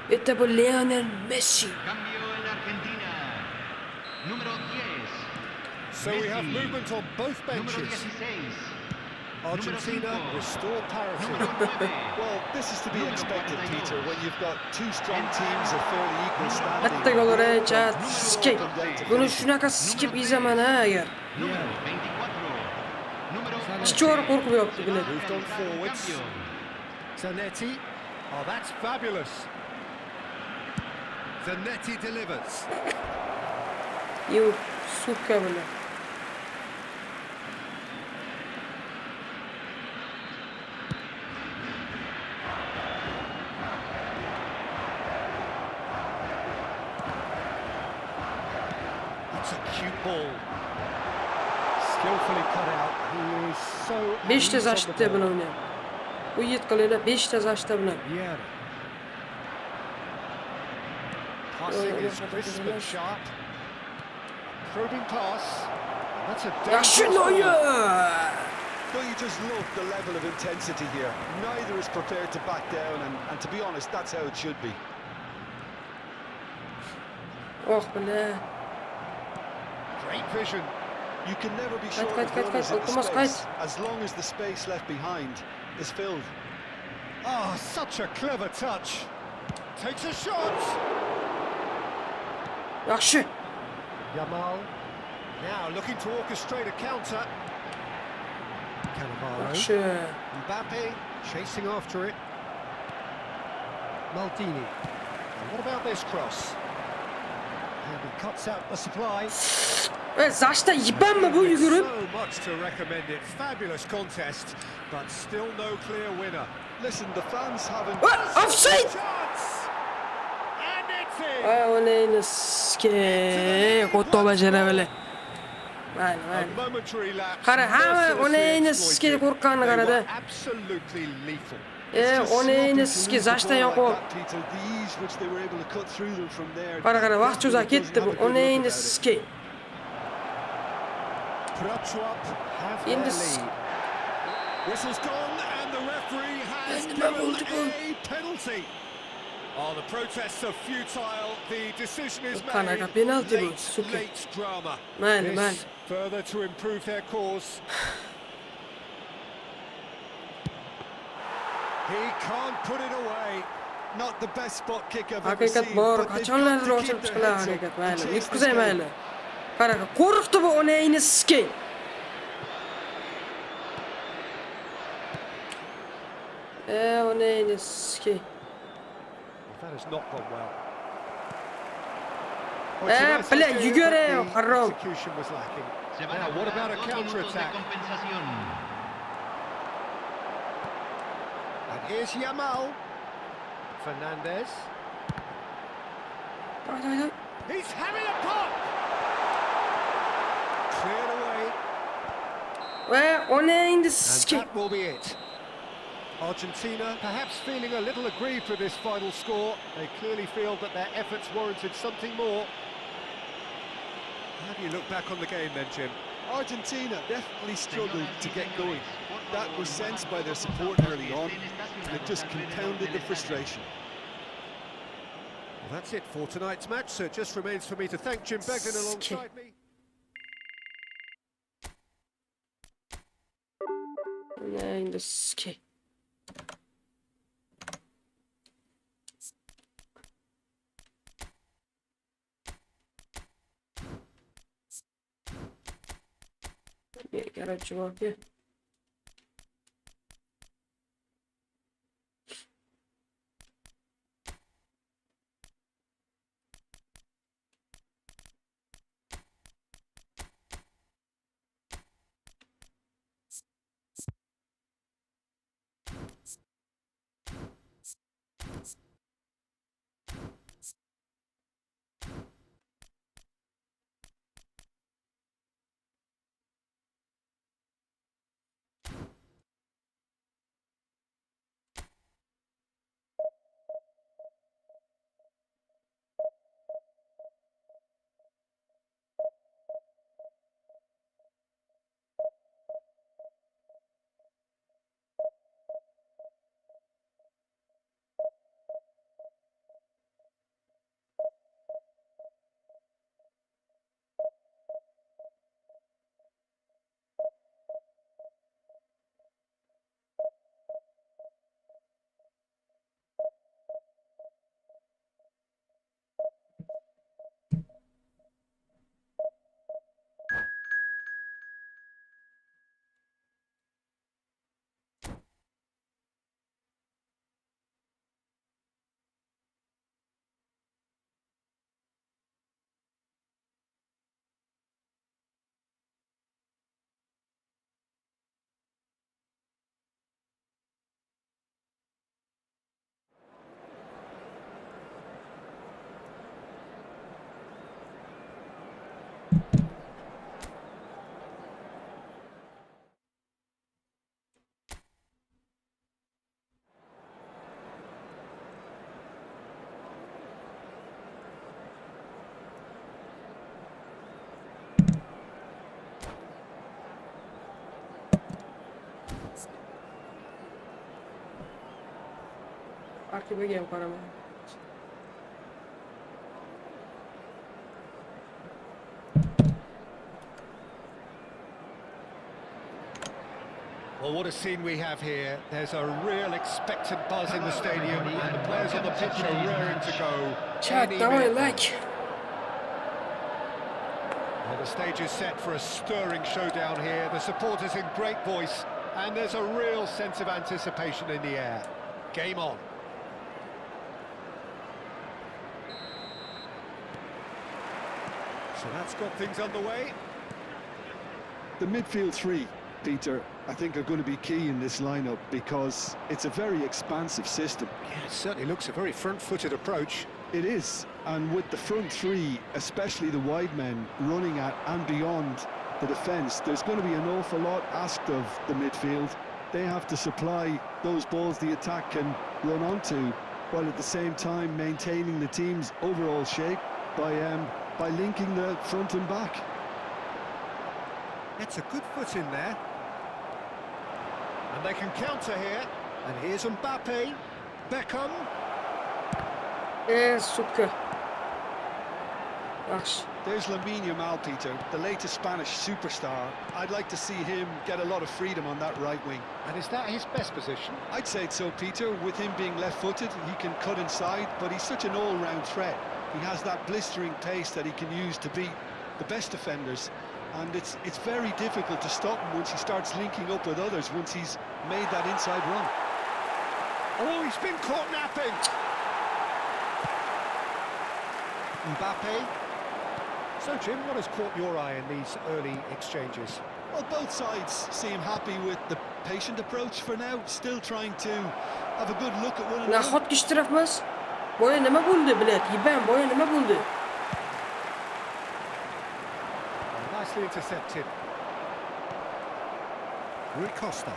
Este por Lionel Messi. Cambio en Argentina. Número 10. So we have movement on both Número benches. 16. Argentina restore parity. Número 9. Well, this is to be expected, Peter, when you've got two strong teams of fairly equal standing. Bitta gol uraylik, chat. Skip. Buni shunaqa skip izaman ha agar. Número 24. Número Chichor qo'rqib yopti bilet. Moved on forwards. Cambio. Zanetti. Oh, that's fabulous. Zanetti delivers. Yu, suka bilan. It's a cute ball. Skillfully cut out. He is so 5 ta easy on the zashta ball. bilan o'ynayapti. Bu yet qilinglar 5 ta zashta bilan. Yeah. Passing is crisp and sharp. Probing pass. That's a Yaxshi dangerous ball. noya. Don't you just love the level of intensity here? Neither is prepared to back down, and to be honest, that's how it should be. Oh bilan. Great vision. You can never be sure Kayt, of kayt, runners kayt, in the Thomas, space, kayt. as long as the space left behind is filled. Oh, such a clever touch. Takes a shot. Yaxshi. Yamal. Now looking to orchestrate a counter. Cannavaro. Yaxshi. Mbappe chasing after it. Maldini. And what about this cross? And he cuts out the supply. Zashta yibanmi bu yugurib? So much to recommend it. Fabulous contest, but still no clear winner. Listen, the fans haven't... Offside! Chance! And it's in! Onayniski qo'to bajara bile. Mayli, A mayli. momentary lapse. Qara, hamma mercilessly Onayniski exploited. qo'rqqanini They qarada. were absolutely lethal. Onayniski zashdan yoqib. Peter, the ease which they were able to cut through them from there. Qara, vaqt cho'zib ketdi bu Onayniski. Prachuap have In their the lead. Whistle's gone and the referee has And given multiple. a penalty. Oh, the protests are futile. The decision is Qanaqa made. penalty bu? Late drama. Mayli, This mayli. further to improve their cause. He can't put it away. Not the best spot kick I've ever Haqiqat seen. bor, but they've qachonlardir got to ochib keep their chiqiladi heads up haqiqat. and Mayli, chase this yutqizay game. mayli. Qara, qo'rqdi bu Onayniski. Onayniski. That has not gone well. Bile yugure, harom. Execution was lacking. Se van Now, a what about a jugar 2 minutos de counter-attack? compensación. And here's Yamal. Fernandez. He's having a pop! Cleared away. Ve And Onayniski. that will be it. Argentina perhaps feeling a little aggrieved with this final score. They clearly feel that their efforts warranted something more. How do you look back on the game then, Jim? Argentina definitely struggled to get going. That was sensed by their support early on, and it just compounded the frustration. Well, that's it for tonight's match, so it just remains for me to thank Jim Begden alongside me. Onayniski. Короче, вообще. Arkibe ham qaraman. Well, what a scene we have here. There's a real expectant buzz in the stadium, and the players on the pitch are raring to go. Chat, any давай minute now. like. Well, the stage is set for a stirring showdown here. The supporters in great voice, and there's a real sense of anticipation in the air. Game on. So that's got things underway. The midfield three, Peter, I think are going to be key in this lineup because it's a very expansive system. Yeah, it certainly looks a very front-footed approach. It is, and with the front three, especially the wide men, running at and beyond the defence, there's going to be an awful lot asked of the midfield. They have to supply those balls the attack can run onto, while at the same time maintaining the team's overall shape by linking the front and back. That's a good foot in there. And they can counter here. And here's Mbappe. Beckham. Suka. Yaxşı. There's Lamine Yamal, Peter, the latest Spanish superstar. I'd like to see him get a lot of freedom on that right wing. And is that his best position? I'd say so, Peter. With him being left-footed, he can cut inside, but he's such an all-round threat. He has that blistering pace that he can use to beat the best defenders. And it's very difficult to stop him once he starts linking up with others, once he's made that inside run. Oh, he's been caught napping. Mbappe. So, Jim, what has caught your eye in these early exchanges? Well, both sides seem happy with the patient approach for now, still trying to have a good look at one another. Nahot kishtirafmas. Boya nima bo'ldi, bilet? Yiban, boya nima bo'ldi? Nicely intercepted. Rui Costa.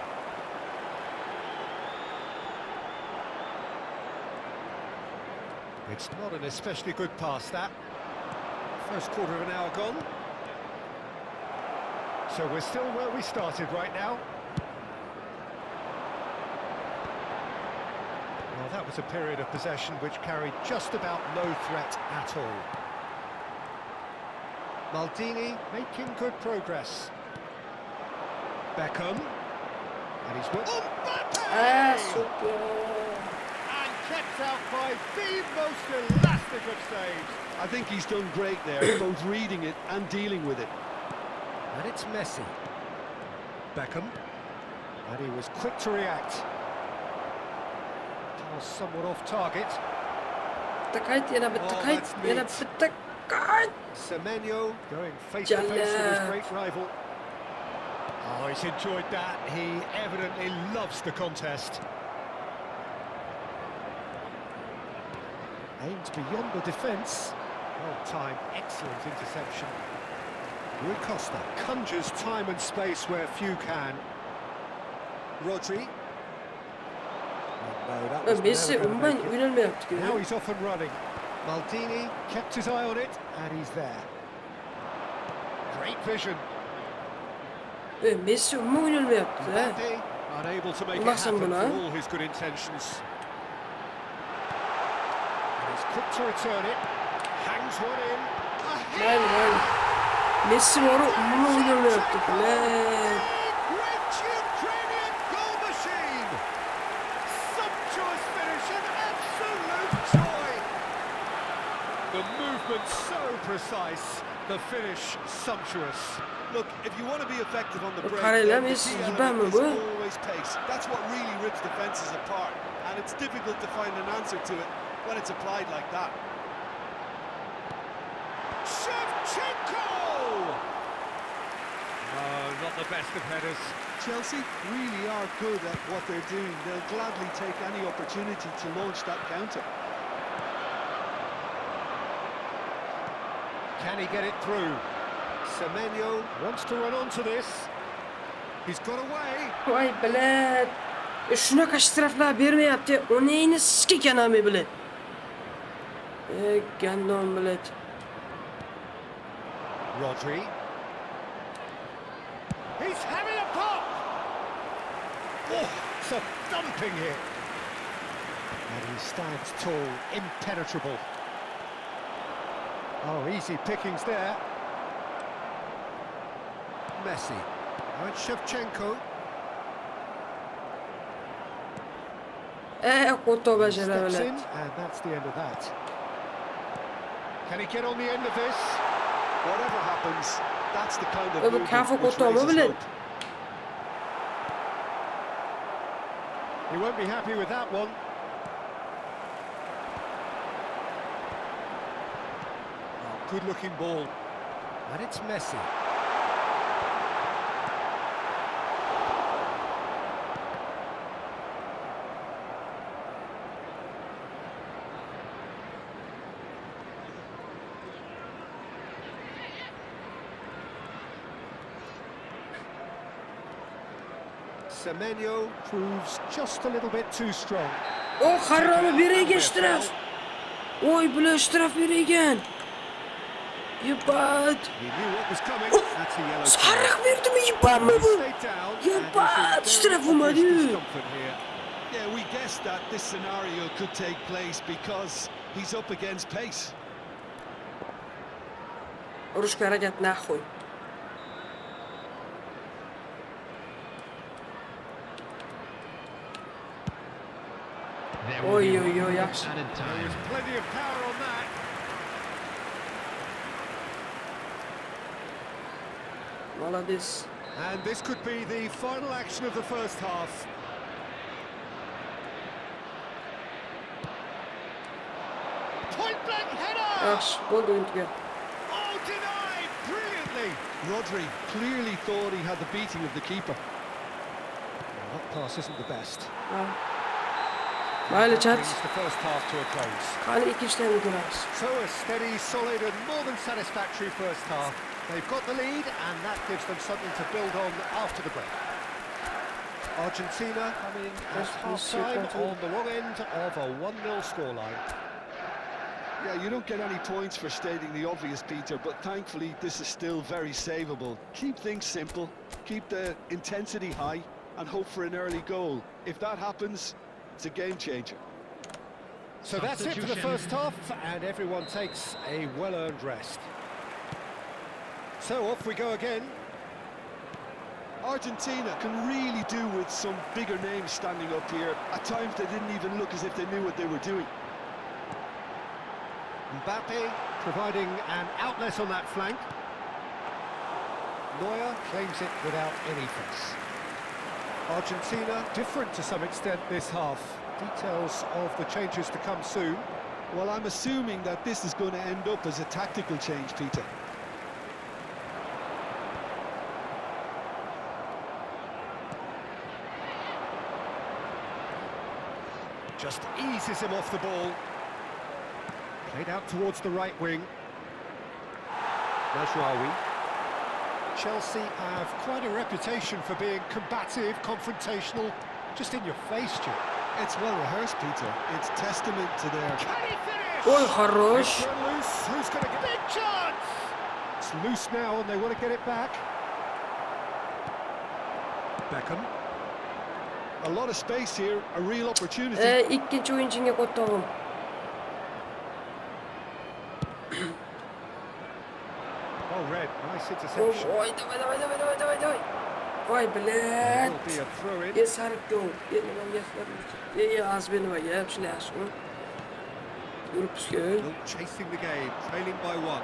It's not an especially good pass, that. First quarter of an hour gone. So we're still where we started right now. Well, that was a period of possession which carried just about no threat at all. Maldini making good progress. Beckham. And he's... Mbappe! Suka. And kept out by the most elastic of saves. I think he's done great there, both reading it and dealing with it. And it's Messi. Beckham. And he was quick to react. Was somewhat off target. Takayt, yana bitta qayt, yana bitta qayt. Semenyo going face to face with his great rival. Oh, he's enjoyed that. He evidently loves the contest. Aimed beyond the defence. Well timed, excellent interception. Rui Costa conjures time and space where few can. Rodri. No, that was Messi umman oynalmayapti. now he's off and running. Maldini kept his eye on it, and he's there. Great vision. Messi umman oynalmayapti. Mbappe unable to make it Umarsan happen buna. for all his good intentions. And he's quick to return it. Hangs one in. Aynen. Messi var o umman oynalmayapti. Bilet. Great Ukrainian goal machine. Sumptuous finish and absolute joy. The movement so precise, the finish sumptuous. Look, if you want to be effective on the break, Karayla then the Messi key yiban element mi is bu? always pace. That's what really rips defences apart, and it's difficult to find an answer to it when it's applied like that. Shevchenko! Oh, not the best of headers. Chelsea really are good at what they're doing. They'll gladly take any opportunity to launch that counter. Can he get it through? Semenyo wants to run onto this. He's got away. Voy bilet. Shunaqa shtraflar bermayapti. O'ningni sichka kanami bilet. Gandon bilet. Rodri. He's having a pop! Oh, it's a thumping hit. And he stands tall, impenetrable. Oh, easy pickings there. Messi. And Shevchenko. Qo'to Steps bajara in, bilet. and that's the end of that. Can he get on the end of this? Whatever happens, that's the kind of Bu movement kafa which qo'to mu raises bilet? hope. He won't be happy with that one. Oh, good-looking ball. And it's Messi. Semenyo proves just a little bit too strong. O harramı bireygen ştraf. Oy bile ştraf bireygen. Yıbat. He knew what was coming. That's a yellow card. Sarık verdi mi yıban mı He bu? stayed down, Yıbat, and he's in ştraf very obvious olmadı. discomfort here. Yeah, we guessed that this scenario could take place because he's up against pace. Ruszka hareket nahuy. There will Oy be oy oy one yaxshi. added time. There's plenty of power on that. Молодец. And this could be the final action of the first half. Point blank header! Yaxshi, bo'ldi o'yinga. Oh, denied brilliantly. Rodri clearly thought he had the beating of the keeper. Well, that pass isn't the best. Mayli chat. Brings the first half to a close. Qani ikkinchidan ko'ramiz. So a steady, solid and more than satisfactory first half. They've got the lead and that gives them something to build on after the break. Argentina coming at half-time on the wrong end of a 1-0 scoreline. Yeah, you don't get any points for stating the obvious, Peter, but thankfully this is still very savable. Keep things simple, keep the intensity high, and hope for an early goal. If that happens, it's a game changer. So that's it for the first half, and everyone takes a well-earned rest. So off we go again. Argentina can really do with some bigger names standing up here. At times they didn't even look as if they knew what they were doing. Mbappe providing an outlet on that flank. Neuer claims it without any fuss. Argentina different to some extent this half. Details of the changes to come soon. Well, I'm assuming that this is going to end up as a tactical change, Peter. Just eases him off the ball. Played out towards the right wing. Majraoui. Chelsea have quite a reputation for being combative, confrontational, just in your face, Jim. It's well rehearsed, Peter. It's testament to their... Can he finish? Oy, хорош. It's loose. Who's going to get big chance? It's loose now, and they want to get it back. Beckham. A lot of space here, a real opportunity. İkinci oyuncuya qo'ydim. Well read, nice interception. Oy, давай. Vay bilet. Will be a throw in. Ye sarık yok. Ye nima gaplar. Ye az beni var ya, hepsini yaxshi. Yuribsizku. Still chasing the game, trailing by 1.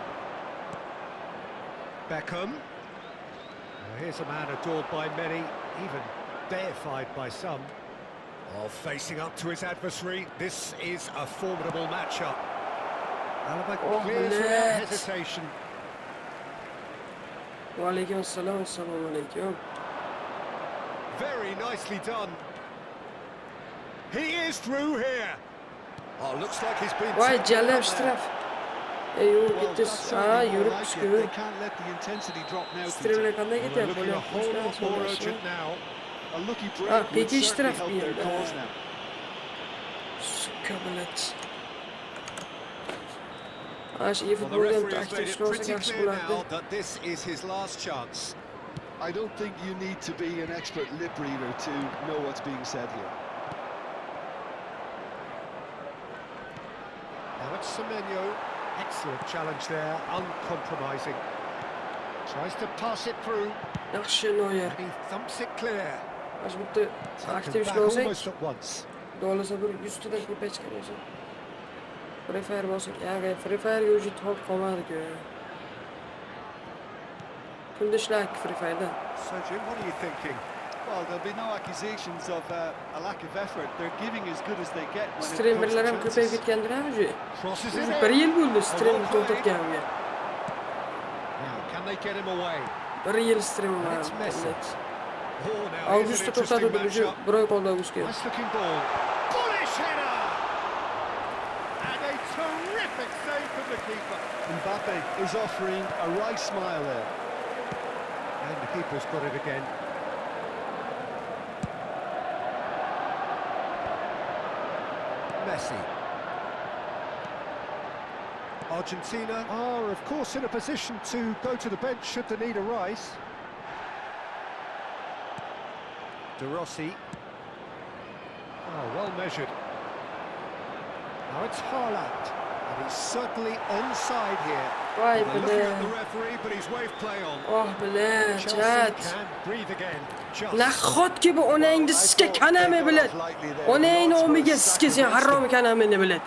Beckham. Well, here's a man adored by many, even deified by some. Oh, facing up to his adversary, this is a formidable matchup. Alaba clears without hesitation. Wa alaykum assalom, assalomu alaykum. Very nicely done. He is through here. Oh, looks like he's been... Vay taken jalab out there. shtraf. Ey, Well, gitti. that's certainly more like Yuribsizku. it. They can't let the intensity drop now, Peter. Stremle qanday Well, they're ketyapti? looking a whole lot more urgent now. A lucky break Ah, would peki certainly iştiraf help bir their yerde. cause now. Suka bilet. Aş iyi Well, the futboldan referee has taktik made it işlorsa pretty yaxshi clear bo'lardi. now that this is his last chance. I don't think you need to be an expert lip reader to know what's being said here. Now it's Semenyo. Excellent challenge there, uncompromising. Tries to pass it through, Yaxshi Neuer. and he thumps it clear. Aş bitta aktiv Taken back ishlorsak, almost at once. dolasa bir 100 tadan ko'payib chiqar o'zi. Free Fire bo'lsak, ya Free Fire'ga уже to'p qolmadi-ku. Kimda ishlayapti Free Fire'da? So Jim, what are you thinking? Well, there'll be no accusations of a lack of effort. They're giving as good as they get when it comes Streamerlar to ham ko'payib chances. ketgandir ham уже. Crosses it Bir in. yil bo'ldi stream to'xtatganimga. Now, can they get him away? Bir yil stream var. It's Messi. Evet. Oh, now here's an Avgust'ta interesting to'xtatdim уже. matchup. Bir oy qoldi avgustga. Nice looking ball. Bullish header! And a terrific save from the keeper. Mbappe is offering a wry smile there. And the keeper's got it again. Messi. Argentina are, of course, in a position to go to the bench should the need arise. De Rossi. Oh, well measured. Now it's Haaland, and he's certainly onside here. Vay They're looking at the be. referee, but he's waved play on. Oh bile, Chelsea chat. can breathe again. Just. Nahotki bu onangni siske kaname bilet. Onangni omiga siske sen harom kanamini bilet.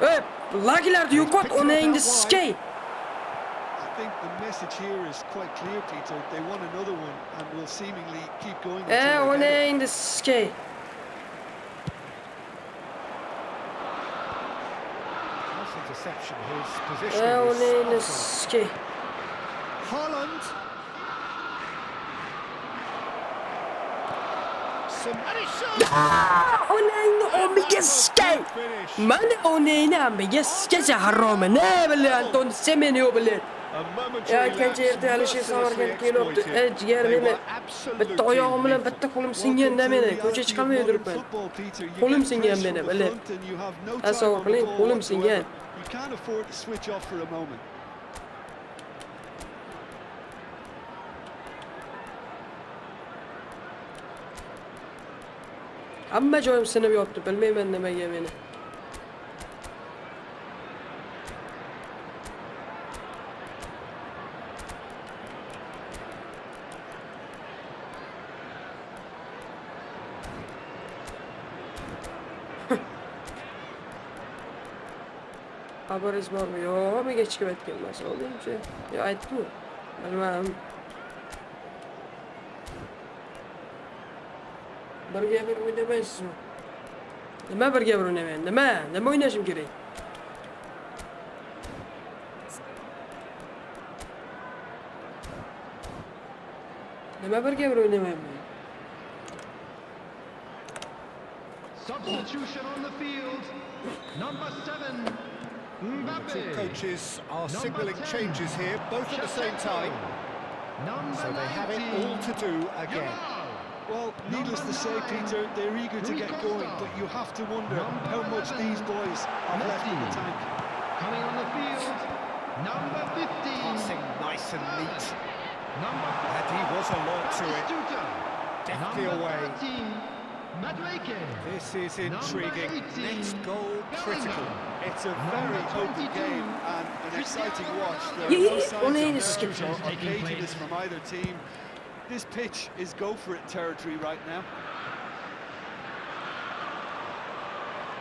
Ey, lagilarni yo'qot, onangni siske. I think the message here is quite clear, Peter. They want another one and will seemingly keep going until they get it. Onangni siske. Nice interception. His position Onangni is siske. Haaland. And he shot. Onangni omiga siske. Mana onangni omiga siske sen harom. Ne bilen Anton Semenyo bilen. Ya ikkinchi erta Alisher Samarqandga kelibdi. Ey jigar meni. Bitta oyog'im bilan bitta qo'lim singan-da meni. Ko'cha chiqolmay yuribman. Qo'lim singan meni, bilib. Tasavvur qiling, qo'lim singan. You can't afford to switch off for a moment. Hamma joyim sinib yotdi, bilmayman nimaga meni. Xabaringiz bormi? Yo'q, menga hech kim aytgan emas. Oldimchi. Yo, aytdimi? Bilmadim. Birga bir o'ynamaysizmi? Nima birga bir o'ynamayman? Nima o'ynashim kerak? Nima birga bir o'ynamayman? Substitution on the field. Number 7. Two coaches are signalling changes here, both at the same time. So they have it all to do again. Well, needless to say, Peter, they're eager to get going, but you have to wonder how much these boys have left in the tank. Coming on the field, number 15. Passing nice and neat. Number And he was alert to it. Deftly away. This is intriguing. Next goal critical. It's a very open game and an exciting watch. There are no signs of nerves or caginess from either team. This pitch is go for it territory right now.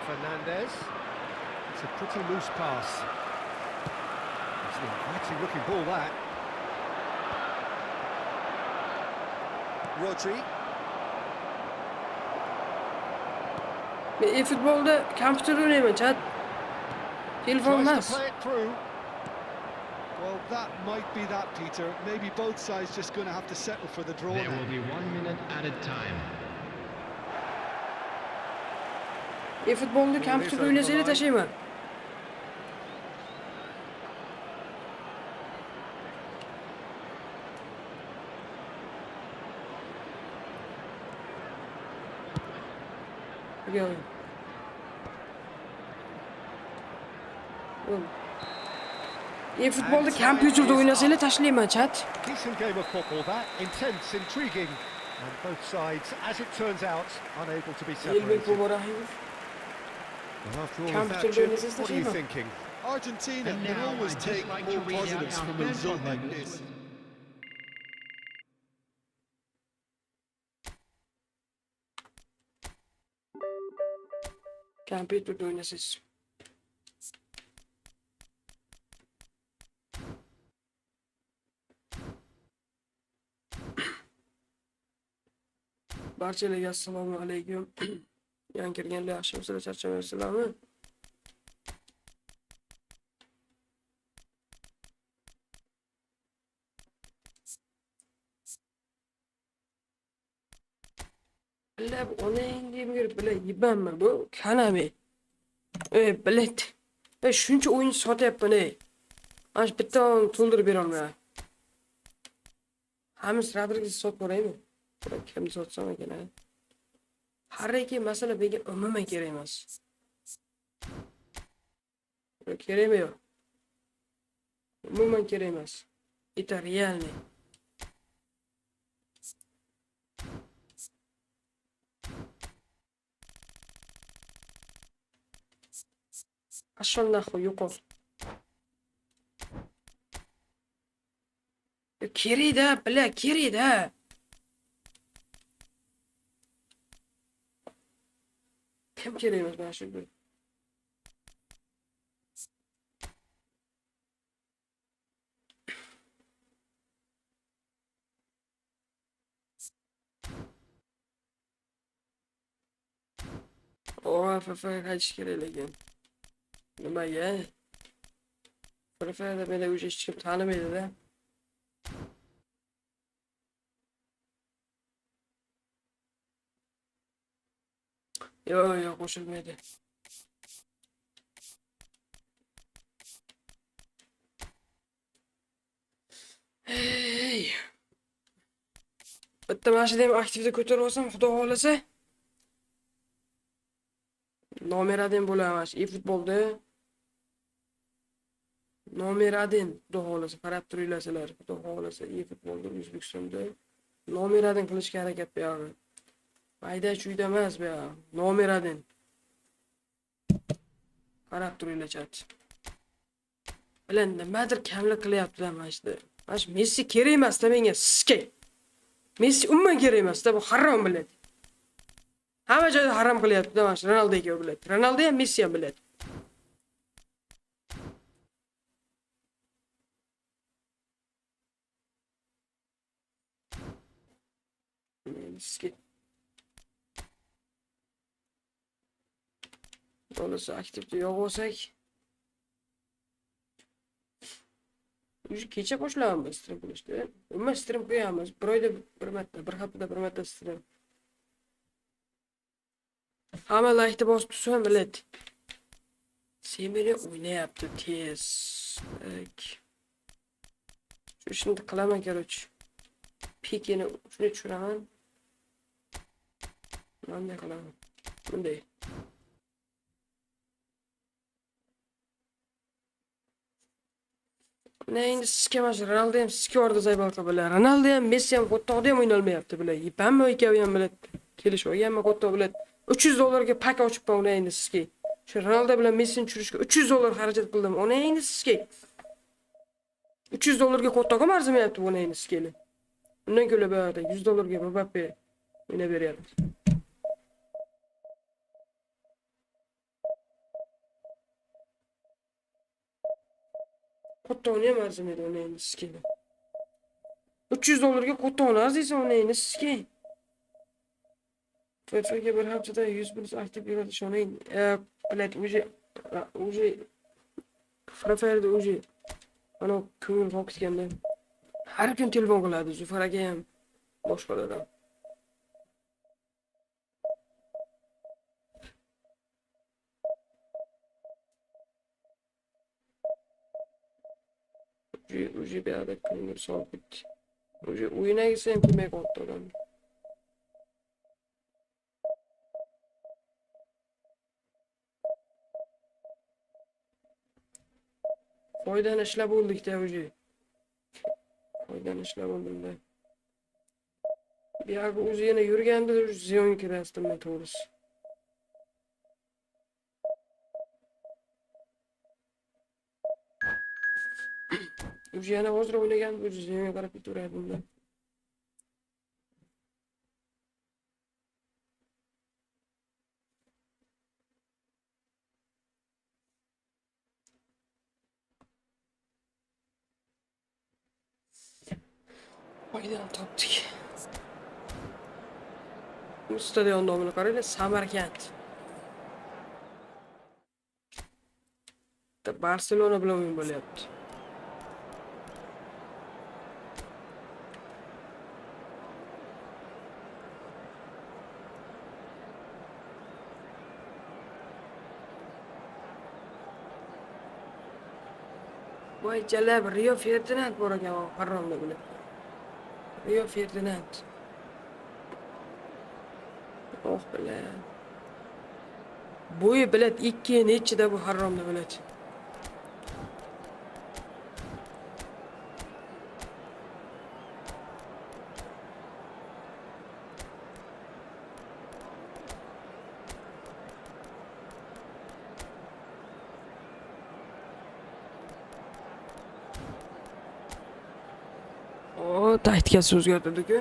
Fernandez. It's a pretty loose pass. It's an inviting looking ball, that. Rodri. Men EFOOTBALLda kompyuterda o'ynayman, chat. Telefon Tries emas. to play it through. Well, that might be that, Peter. Maybe both sides just going to have to settle for the draw There now. will be 1 minute added time. EFOOTBALLda kompyuterda o'ynasanglar tashlayman. Gel. EFOOTBALLda kompyuterda o'ynasanglar tashlayman, chat. Decent game of football, that. Intense, intriguing. And both sides, as it turns out, unable to be Elbek separated. Muborakov. Well, after all of Can't that, put Jim, it in what are you this thinking? Argentina And can now always I'd just take like to more read out positives our from a third result like segment. this. Kompyuterda o'ynaysiz. Barchalarga assalomu alaykum. Yangi kirganlar yaxshimisizlar, charchamaysizlarmi? Bilab onang deb yurib, bilay yibanmi bu? Kanami. Bilet. Shuncha o'yin sotyapman, Mana shu bitta to'ldirib bera olmayman. Hamis Rodriges sotib boraymi? Kimni sotsam ekan, Har ikki masala menga umuman kerak emas. Kerak mi yo'q? Umuman kerak emas. Это реальный. Пошёл нахуй, yo'qol. Kerak-da, bля, kerak-da. Kim kerak emas mana shu gol? FF qaytish kerak lekin. Nimaga? FFda meni уже hech kim tanimaydi-da. Yo'q, qo'shilmaydi. Hey. Bitta mashina ham aktivda ko'tarib olsam, xudo xolasa. Nomer 1 bo'lamiz. EFOOTBALLda. Nomer 1 xudo xolasa, qarab turinglar, xudo xolasa EFOOTBALLda O'zbekistonda nomer 1 qilishga harakat beradi. Mayda-chuyda emas bu. Nomer 1. Qarab turinglar chat. Bilan nimadir kamlik qilyapti-da mana shu. Mana shu Messi kerak emas-da menga, sizga. Messi umuman kerak emas-da, bu harom biladi. Hamma joyda harom qilyapti-da mana shu Ronaldoga biladi. Ronaldo ham Messi ham biladi. Messi. Bo'lsa aktivda yo'q bo'lsak. Уже kecha boshlayapmiz stream qilishda. Umuman stream qo'yamiz. Bir oyda bir marta, bir haftada bir marta stream. Hamma like'ni bosib tursa biladi. Semeri o'ynayapti tez. Shuni qilaman kerak. Pikini shuni tushiraman. Bunday qilaman. Bunday. Ne endi sizga mana Ronaldo ham sizga orda zaybalqa bilan. Ronaldo ham Messi ham qo'ttoqda ham o'yna olmayapti bilan. Yipammi ikkovi ham biladi. Kelishib olganmi qo'ttoq biladi. $300 ga pak ochibman uni endi sizga. Shu Ronaldo bilan Messini tushirishga $300 xarajat qildim. Uni endi sizga. $300 ga qo'ttoqqa arzimayapti buni endi sizga. Undan ko'ra bu yerda $100 ga Mbappe o'ynab beryapti. Qo'ttoqni ham arzimaydi uni endi sizga. $300 ga qo'ttoqni arziysan uni endi sizga. FFga bir haftada 100 aktiv yuradi shoning. Блядь, уже FFda уже ana ko'ngil qoqishganda har kun telefon qiladi Zufar aka ham boshqalar ham. Уже bir ko'ngil solib ketdi. Уже o'yinagisi ham kelmay qoldi odam. Foydani ishlab bo'ldik-da уже. Foydani ishlab bo'ldim-da. Bu yerga o'zi yana yurganda ziyonga kirasdim men to'g'risi. Уже yana hozir o'ynaganda o'zi ziyonga qarab ketaverdim-da. Foydani topdik. Bu stadion nomini qaranglar, Samarqand. Barselona bilan o'yin bo'lyapti. Voy jalab, Rio Ferdinand bor ekan, Farronni bilib. Rio Ferdinand. Oh bilan. Bo'yi bilet 2 nechida bu haromda bilet. O, taktikasi o'zgartirdi-ku.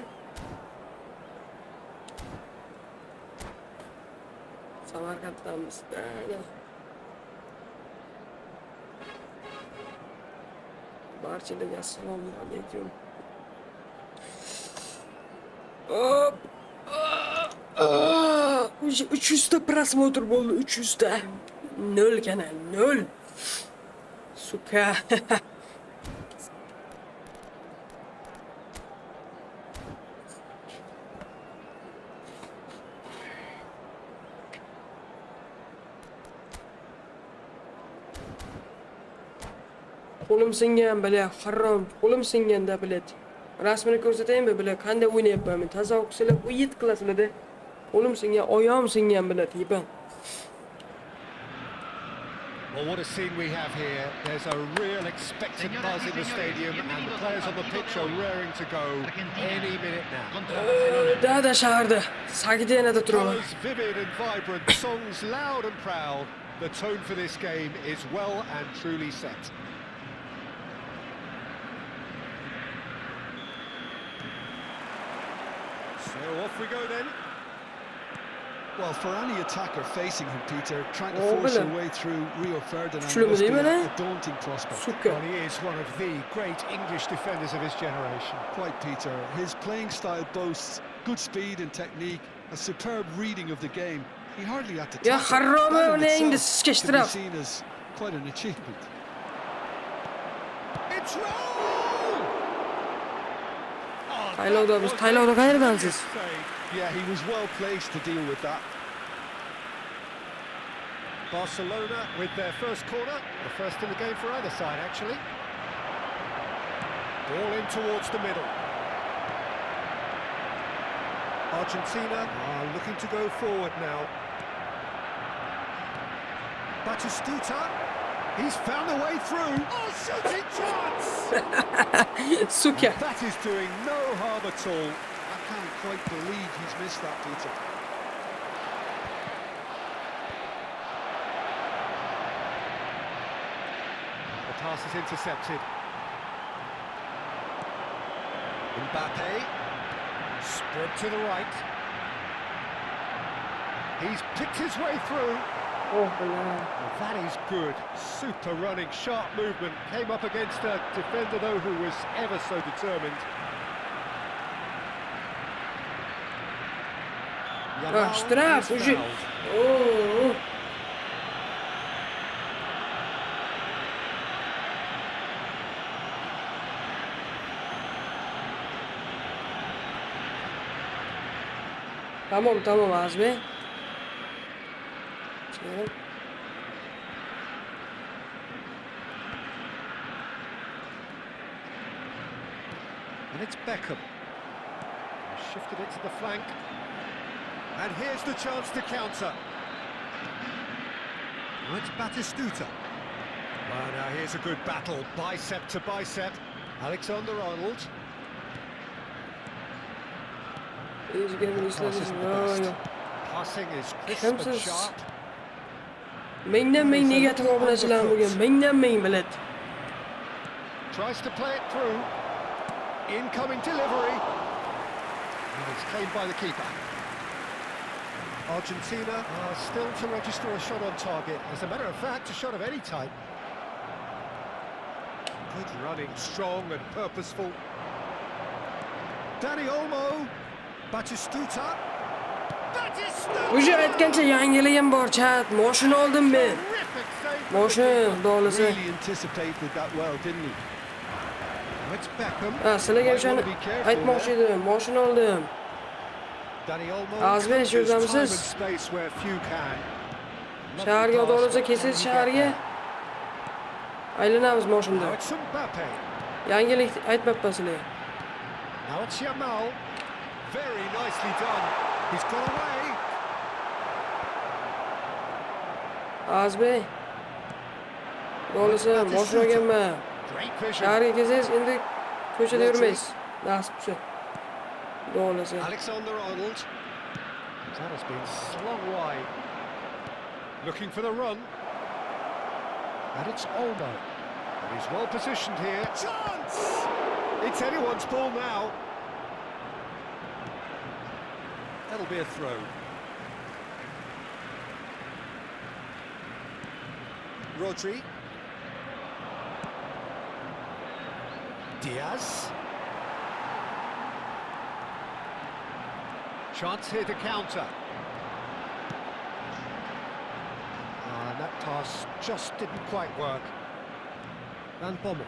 Samarqanddamiz. Barchalarga assalomu alaykum. Hop. 300 ta prosmotr bo'ldi, 300 ta. 0 kanal, 0. Suka. Qo'lim singan bilan harom, qo'lim singanda bilet. Rasmini ko'rsataymi bilet, qanday o'ynayapman men. Tasavvur qilsanglar, u 7 qilasizlar-da. Qo'lim singan, oyog'im singan bilet, yipan. Well, what a scene we have here. There's a real expectant buzz in the stadium and the players on the pitch are raring to go any minute now. Dada shaharda, Sagdiyanada turaman. Colours vivid and vibrant, songs loud and proud. The tone for this game is well and truly set. So off we go then. Well, for any attacker facing him, Peter, trying to force your way through Rio Ferdinand Kuchli must be mi, a daunting prospect. Well, he is one of the great English defenders of his generation. Quite, Peter. His playing style boasts good speed and technique, a superb reading of the game. He hardly had to Ya tackle. harome, That in uni endi itself sizga could be ishtirok. seen as quite an achievement. It's roll! Taylovda biz taylovda qayerdansiz? Yeah, he was well placed to deal with that. Barcelona with their first corner, the first in the game for either side actually. Ball in towards the middle. Argentina are looking to go forward now. Batistuta, he's found a way through. Oh, shooting chance! Suka. That is doing no harm at all. I can't quite believe he's missed that, Peter. The pass is intercepted. Mbappe, spread to the right. He's picked his way through. Oh, bilan. Well, that is good. Super running, sharp movement. Came up against a defender, though, who was ever so determined. Yamal Штраф is уже. fouled. Oh. Tamam Azmi. Çıkalım. And it's Beckham. He's shifted it to the flank. And here's the chance to counter. Now it's Batistuta. Well, now here's a good battle, bicep to bicep. Alexander-Arnold. İyice gelin işlediniz. Yo. Passing is crisp Kimsiz? and sharp. Mingdan ming negativ obunachilar bo'lgan. Mingdan ming bilet. Tries to play it through. Incoming delivery. And it's claimed by the keeper. Argentina are still to register a shot on target. As a matter of fact, a shot of any type. Good running, strong and purposeful. Dani Olmo. Batistuta. Batistuta! Уже aytgancha yangiligim bor, chat. Mashina oldim men. Terrific save. Mashina dolisi. Really anticipated that well, didn't he? Now it's Beckham. Ha, sizlarga o'shani aytmoqchi edim. Mashina oldim. Dani Olmo. Azmi, shu yerdamisiz? Space where few can. Shaharga dolisi kelsangiz shaharga aylanamiz Now mashinada. it's Mbappe. Yangilik aytmabman sizlarga. Now it's Yamal. Very nicely done. He's got away. Azbey. Doğrusu boşuna gelme. Great vision. Şehirga kelsangiz endi ko'chada yurmaysiz. Nasib bo'lsa. Doğrusu. Alexander Arnold. That has been slung wide. Looking for the run. And it's Olmo. And he's well positioned here. Chance! It's anyone's ball now. That'll be a throw. Rodri. Diaz. Chance here to counter. And that pass just didn't quite work. Van Bommel.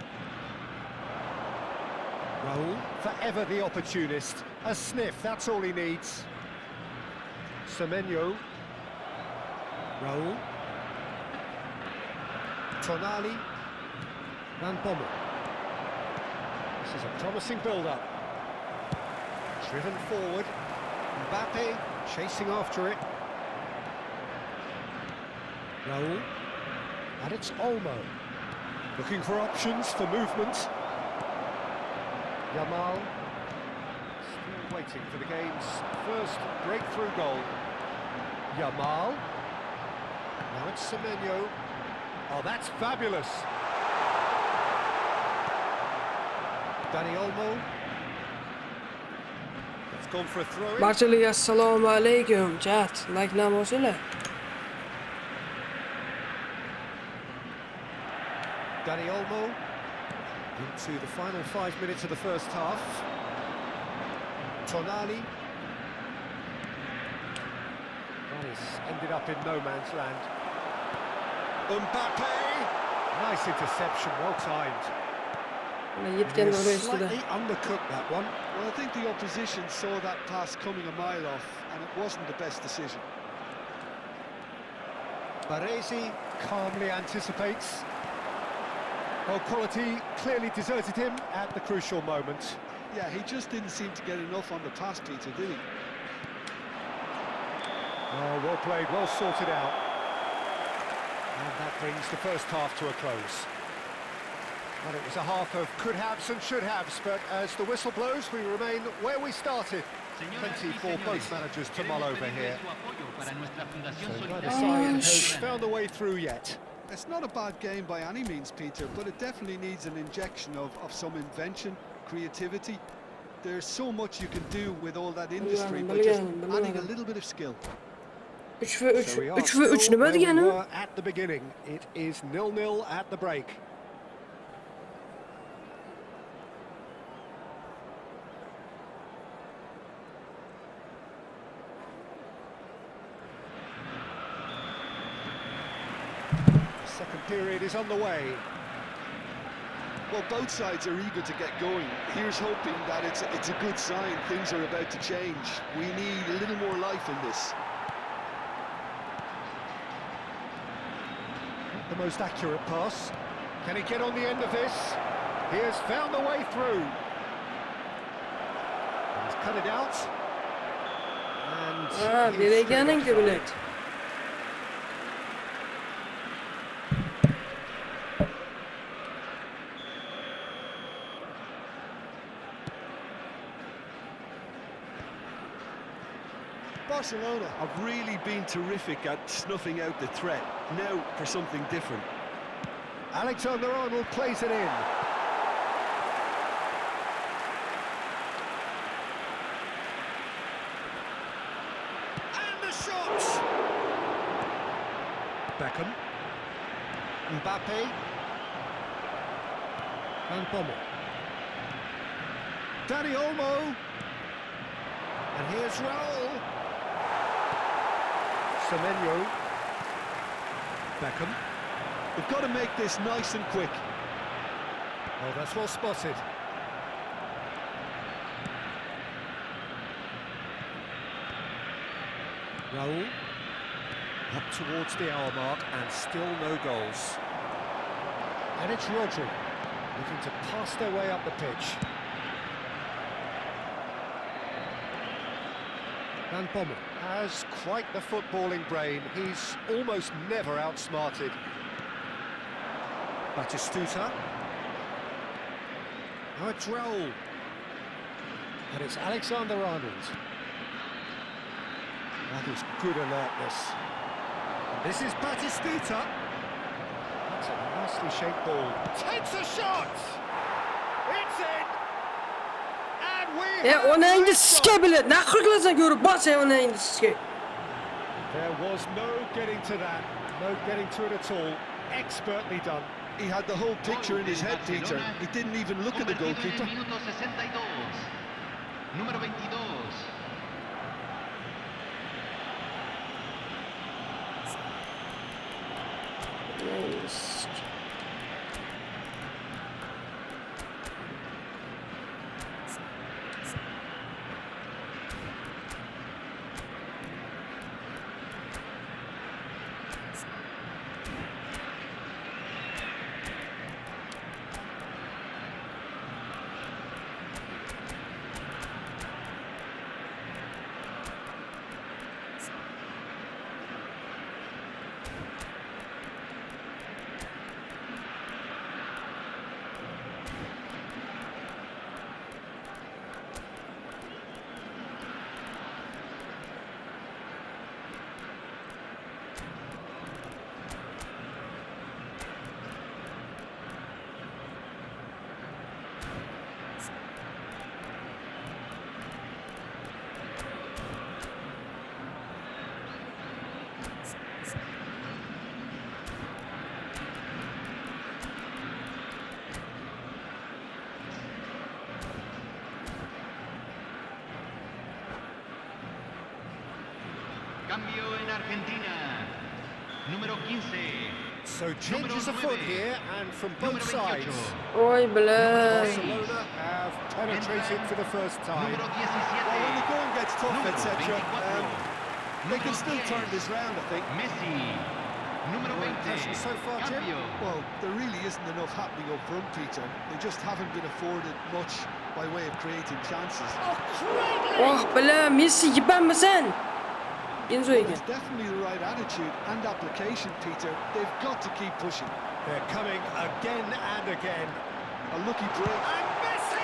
Raul, forever the opportunist. A sniff, that's all he needs. Semenyo. Raul. Tonali. Van Bommel. This is a promising build-up. Driven forward. Mbappe chasing after it. Raul. And it's Olmo. Looking for options for movement. Yamal. Still waiting for the game's first breakthrough goal. Yamal. Now it's Semenyo. Oh, that's fabulous. Dani Olmo. It's gone for a throw-in. Barchalarga assalomu alaykum. Chat, like namoqchilar. Dani Olmo into the final 5 minutes of the first half. Tonali. That has ended up in no man's land. Mbappe. Nice interception, well timed. Slightly undercooked that one. Well, I think the opposition saw that pass coming a mile off, and it wasn't the best decision. Baresi calmly anticipates. Well, quality clearly deserted him at the crucial moment. Yeah, he just didn't seem to get enough on the pass, Peter, did he? Oh, well played, well sorted out. And that brings the first half to a close. Well, it was a half of could-haves and should-haves, but as the whistle blows, we remain where we started. Plenty for both managers to mull over here. So neither side has found a way through yet. It's not a bad game by any means, Peter, but it definitely needs an injection of some invention, creativity. There's so much you can do with all that industry, but just adding a little bit of skill. 3-3 nima degani? At the beginning, it is 0-0 at the break. Second period is on the way. Well, both sides are eager to get going. Here's hoping that it's a good sign. Things are about to change. We need a little more life in this. Not the most accurate pass. Can he get on the end of this? He has found a way through. He's cut it out. And Bereganing bilet. Barcelona have really been terrific at snuffing out the threat. Now for something different. Alexander Arnold plays it in. And the shot! Beckham. Mbappe. Van Bommel. Dani Olmo. And here's Raul. Semenyo. Beckham. We've got to make this nice and quick. Oh, that's well spotted. Raul. Up towards the hour mark and still no goals. And it's Rodri looking to pass their way up the pitch. Van Bommel has quite the footballing brain. He's almost never outsmarted. Batistuta. Now it's Raul. And it's Alexander-Arnold. That is good alertness. And this is Batistuta. That's a nicely shaped ball. Takes a shot! It's in! And we have Ona a endi shot! sizga biladi. Naql qilasan ko'rib bos ona endi sizga. There was no getting to that. No getting to it at all. Expertly done. He had the whole picture in his head, Peter. He didn't even look at the goalkeeper. Minuto 62. Número 22. Nice. Cambio en Argentina. Número 15. So changes afoot here and from both sides. Oy bilan. Barcelona have penetrated for the first time. Número Well, when the 17. going gets tough, Número etc., 24. they can still turn this round, I think. Messi. Número Your 20. impression so far, Jim? Cambio. Well, there really isn't enough happening up front, Peter. They just haven't been afforded much by way of creating chances. Oh bilan Messi yipanmisan. Inzoyga. It's definitely the right attitude and application, Peter. They've got to keep pushing. They're coming again and again. A lucky break. And Messi!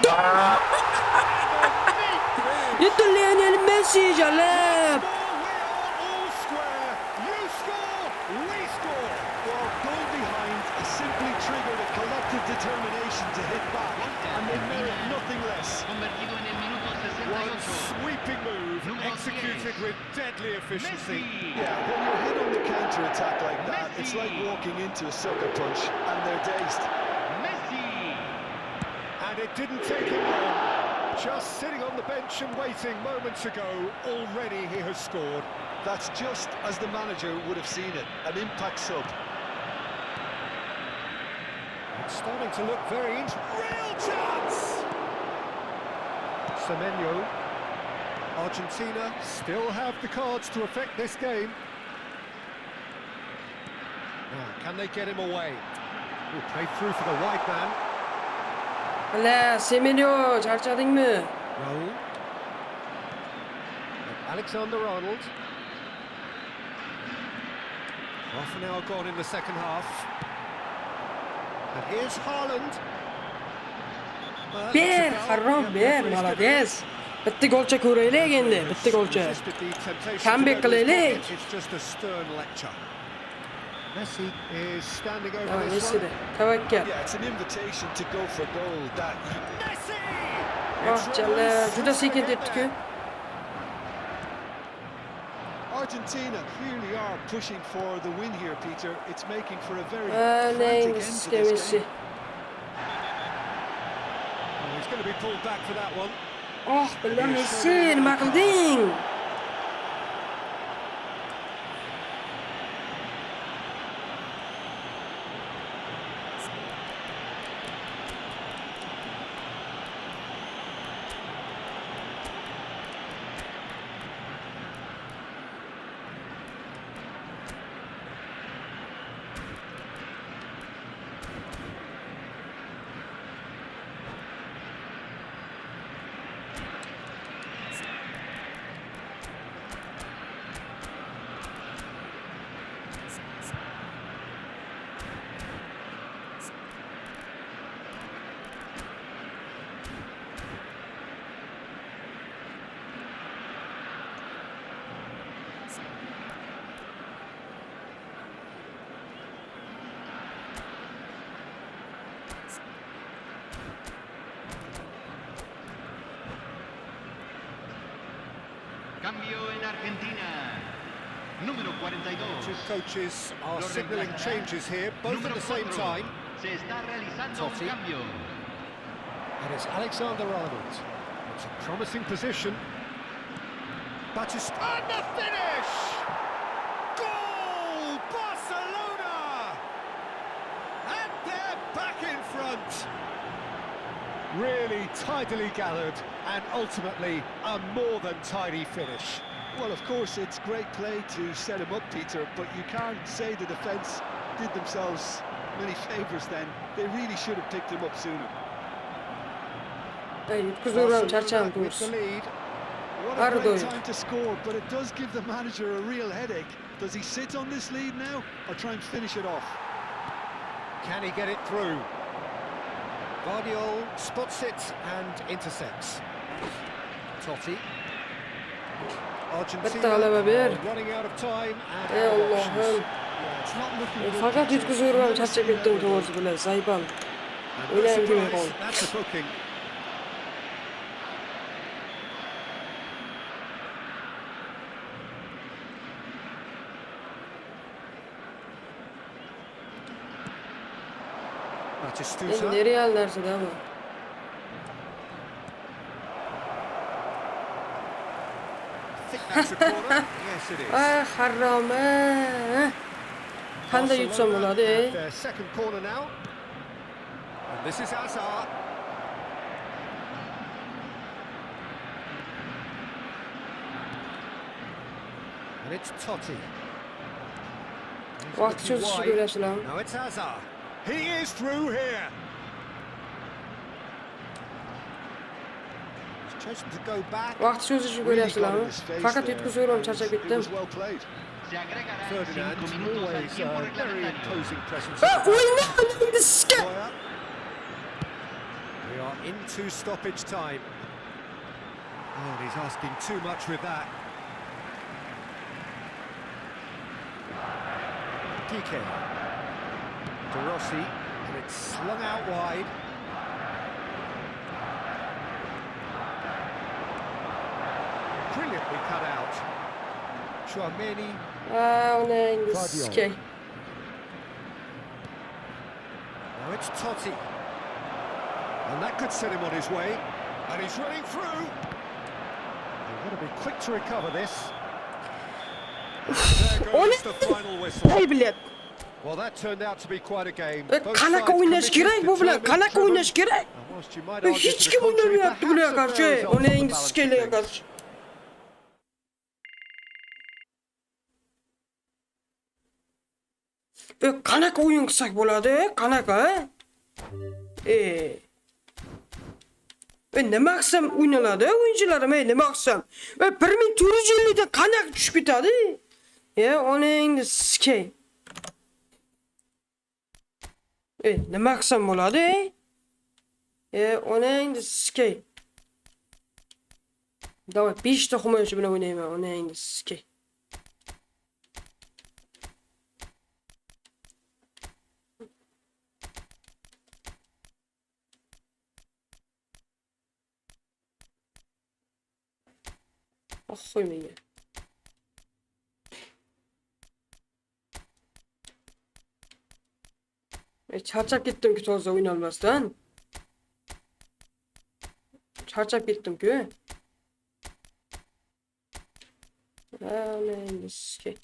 Yetti Lionel Messi jalab. We are all square. You score, we score. Well, going behind has simply triggered a collective determination to hit back, and they merit nothing less. Convertido en el minuto One 68. sweeping move, Número executed 10. with deadly efficiency. Messi. Yeah, when you're hit on the counter-attack like that, it's like Messi. walking into a sucker punch, and they're dazed. Messi. And it didn't take him long. Just sitting on the bench and waiting moments ago, already he has scored. That's just as the manager would have seen it, an impact sub. It's starting to look very interesting. Real chance! Semenyo. Argentina still have the cards to affect this game. Now, can they get him away? Will play through for the wide man. Bilan Semenyo charchadingmi? Raul. And Alexander-Arnold. Half an hour gone in the second half. And here's Haaland. Ber, harom ber, malades. Bitta golcha ko'raylik endi, bitta golcha. Comeback qilaylik. It's just a stern lecture. Messi is standing over Davay, this one. Messi'da. Tavakkal. Yeah, it's an invitation to go for goal. That Messi! Oh, jalla, juda sekin tepdi-ku. Argentina clearly are pushing for the win here, Peter. It's making for a very Ning frantic end to sizga this Messi. game. Oh, he's going to be pulled back for that one. Oh, bilan Messi, nima qilding? Cambio en Argentina. Número 42. Two coaches are Lo signalling reemplazará changes here, both at número the same 4. time. Se está realizando Totti. un cambio. And it's Alexander-Arnold. It's a promising position. Batista. And the finish! Goal! Barcelona! And they're back in front. Really tidily gathered, and ultimately a more than tidy finish. Well, of course, it's great play to set him up, Peter, but you can't say the defence did themselves many favours then. They really should have picked him up sooner. Yutkuzurram charcham with the kurs. lead. What a great time to score, but it does give the manager a real headache. Does he sit on this lead now, or try and finish it off? Can he get it through? Guardiola spots it and intercepts. Totti. Argentina running out of time and Ey out of Allah'ım. options. Yeah, it's not looking good. Fakat yutkuzurram charchab ketdim to'g'risi bilan Zayban. And no O'ynagan kelmay surprise, qoldi. that's a booking. Batistuta. Endi real narsada bu. I think that's a corner. Yes, it is. Ay harom. Qanday yutsam bo'ladi? Barcelona have their second corner now. And this is Hazard. And it's Totti. He's Vaqt looking cho'zishni wide. ko'ryapsizlarmi? Now it's Hazard. He is through here. He's chosen to go back. Vaqt cho'zishni Really got in ko'ryapsizlarmi? his face Faqat there, yutkuzurram and charchab it ketdim. was well played. Se agregarán Ferdinand, 5 minutos al always tiempo a very reglamentario. imposing presence. O'yna, iska. Goya. We are into stoppage time. Oh, and he's asking too much with that. Piqué. De Rossi, and it's slung out wide. Brilliantly cut out. Chouameni. Ona endi iska. Now it's Totti. And that could set him on his way. And he's running through. They've got to be quick to recover this. There goes the final whistle. Ay bilet. Well, that turned out to be quite a game. Both Qanaqa sides o'ynash kerak bu bilan? committed, Qanaqa determined, o'ynash kerak? and whilst you might argue Hech to the kim contrary, o'ynamayapti bularga perhaps a qarshi. fair result Ona on the endi balance of iskalarga things. qarshi. Qanaqa o'yin qilsak bo'ladi? Qanaqa? Nima qilsam o'ynaladi o'yinchilarim, nima qilsam? 1450 da qanaqa tushib ketadi? Onangni sikay. Nima qilsam bo'ladi? Onangni sikay. Davay 5 ta himoyachi bilan o'ynayman, onangni sikay. Qo'ymayman. Charchab ketdim-ku toza o'ynolmasdan. Charchab ketdim-ku. Endi sikay.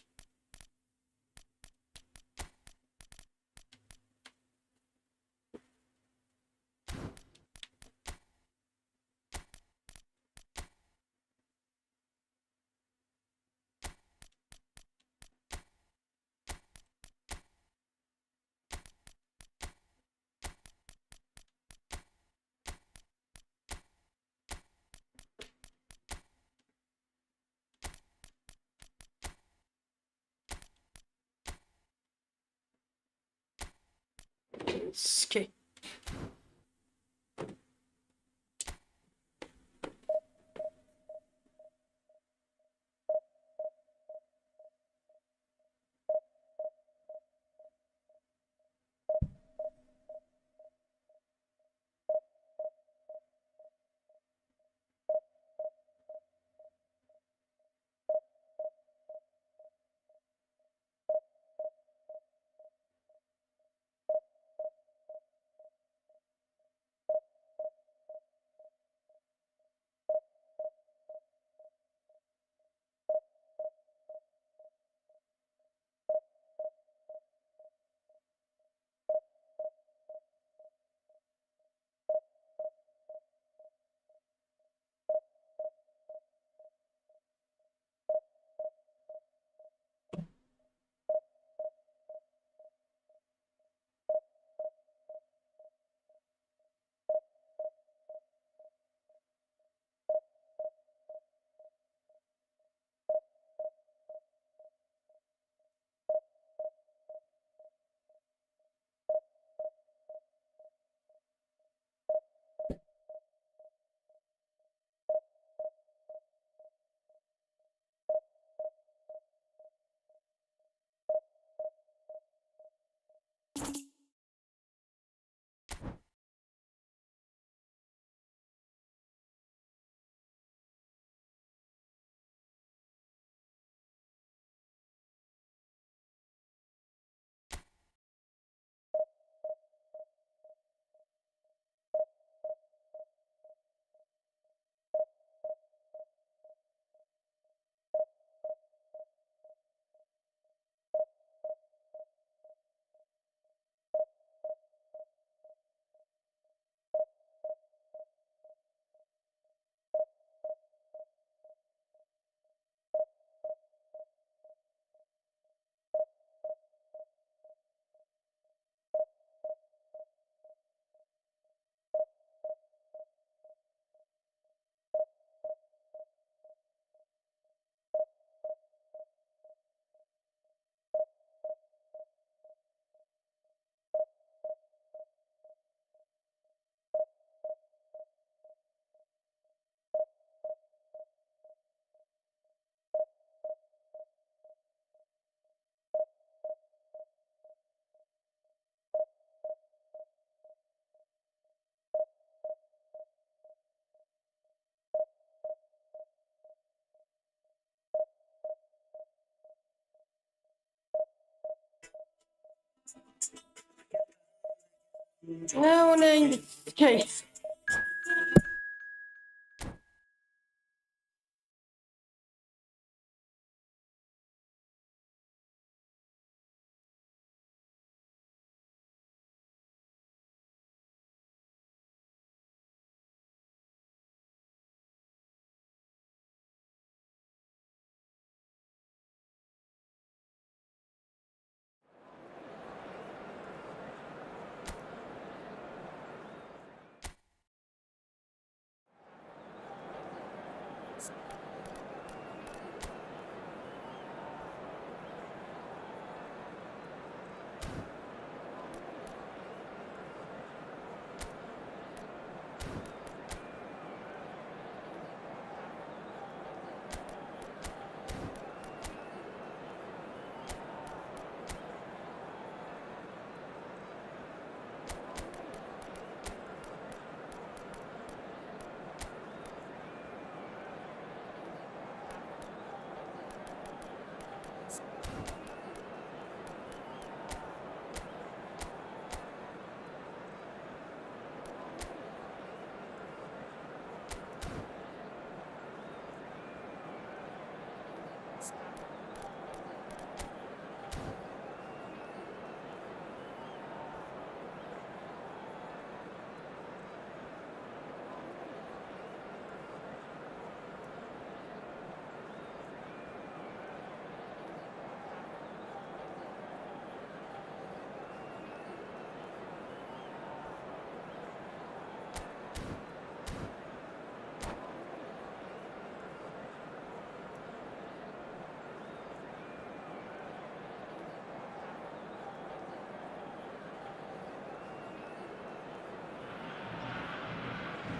O'ynaydi. Key.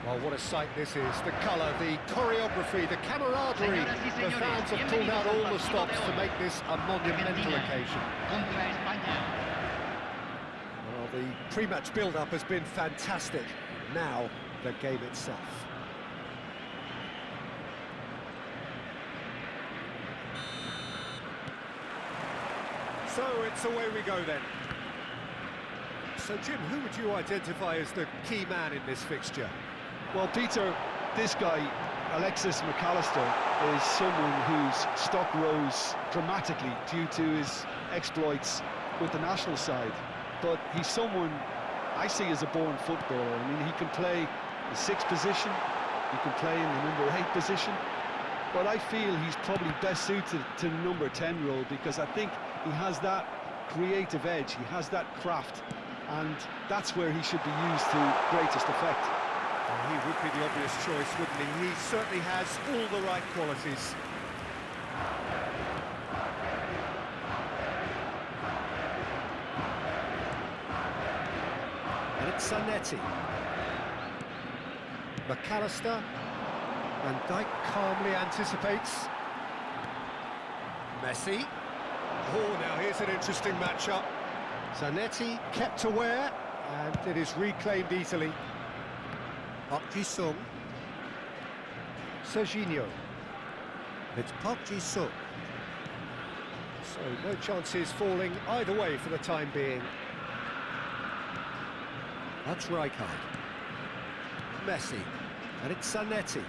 Well, what a sight this is. The colour, the choreography, the camaraderie. The fans have pulled out all the stops to make this a monumental occasion. Well, the pre-match build-up has been fantastic. Now, the game itself. So it's away we go then. So Jim, who would you identify as the key man in this fixture? Well, Peter, this guy, Alexis McAllister, is someone whose stock rose dramatically due to his exploits with the national side. But he's someone I see as a born footballer. I mean, he can play the 6th position, he can play in the number 8 position, but I feel he's probably best suited to the number 10 role because I think he has that creative edge, he has that craft, and that's where he should be used to greatest effect. Well, he would be the obvious choice, wouldn't he? He certainly has all the right qualities. And it's Zanetti. McAllister. Van Dijk calmly anticipates. Messi. Oh, now here's an interesting matchup. Zanetti kept aware, and it is reclaimed easily. Park Ji-sung. Serginho. It's Park Ji-sung. So no chances falling either way for the time being. That's Rijkaard. Messi. And it's Zanetti.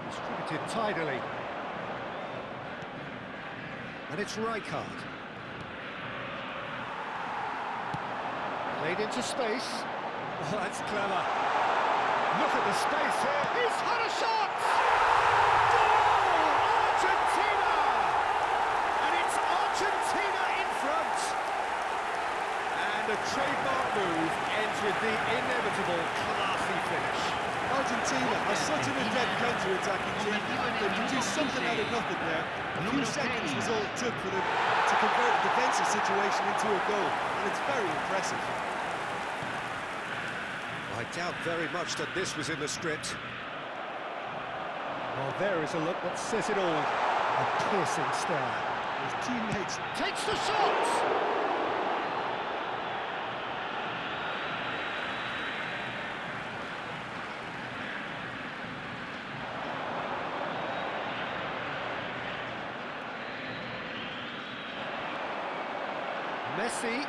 Distributed tidily. And it's Rijkaard. Played into space. Oh, that's clever. Look at the space here. He's had a shot! Goal! Argentina! And it's Argentina in front. And a trademark move ends with the inevitable classy finish. Argentina are such an adept counter-attacking team. They produced something out of nothing there. A few seconds was all it took for them to convert a defensive situation into a goal, and it's very impressive. I doubt very much that this was in the script. Well, there is a look that says it all. A piercing stare. His teammates Takes the shot! Messi.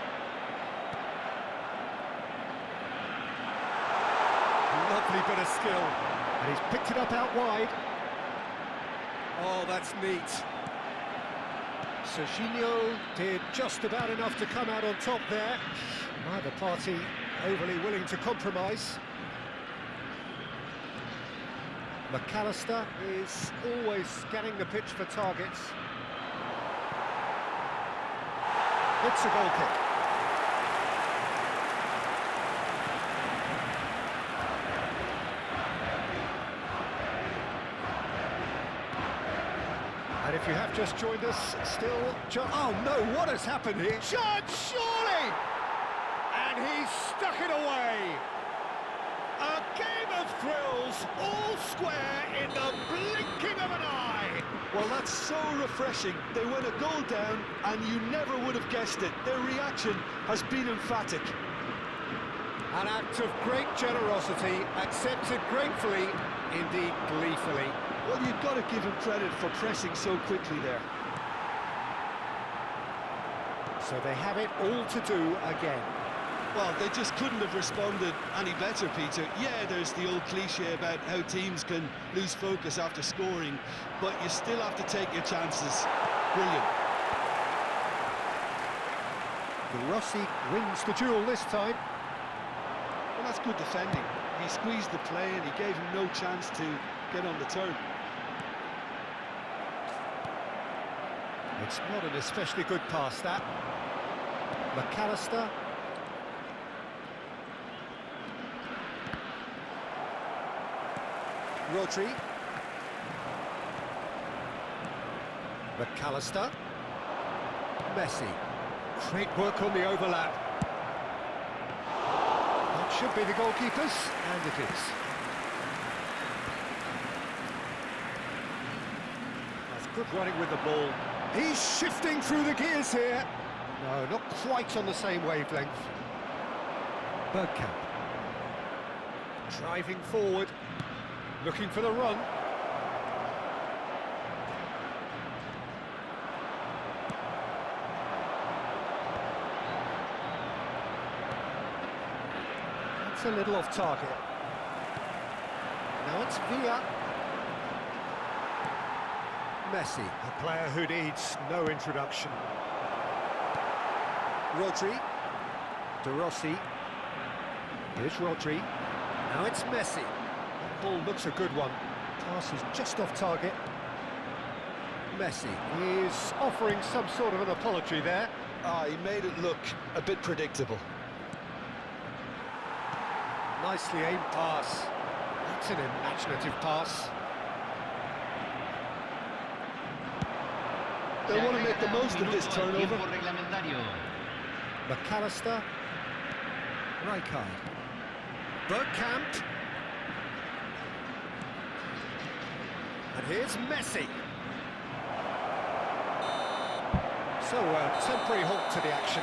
skill. And he's picked it up out wide. Oh, that's neat. Serginho did just about enough to come out on top there. Neither party overly willing to compromise. McAllister is always scanning the pitch for targets. It's a goal kick. And if you have just joined us, still... Oh no, what has happened here? Shot, surely! And he's stuck it away! A game of thrills, all square in the blinking of an eye! Well, that's so refreshing. They went a goal down, and you never would have guessed it. Their reaction has been emphatic. An act of great generosity, accepted gratefully, indeed gleefully. Well, you've got to give him credit for pressing so quickly there. So they have it all to do again. Well, they just couldn't have responded any better, Peter. Yeah, there's the old cliche about how teams can lose focus after scoring, but you still have to take your chances. Brilliant. Rossi wins the duel this time. Well, that's good defending. He squeezed the play and he gave him no chance to get on the turn. It's not an especially good pass, that. McAllister. Rodri. McAllister. Messi. Great work on the overlap. That should be the goalkeepers, and it is. That's good running with the ball. He's shifting through the gears here. No, not quite on the same wavelength. Bergkamp. Driving forward. Looking for the run. That's a little off target. Now it's Villa. Messi, a player who needs no introduction. Rodri. De Rossi. Here's Rodri. Now it's Messi. Ball looks a good one. Pass is just off target. Messi is offering some sort of an apology there. He made it look a bit predictable. Nicely aimed pass. That's an imaginative pass. They want to make the most of this turnover. McAllister. Rijkaard. Bergkamp. And here's Messi. So a temporary halt to the action.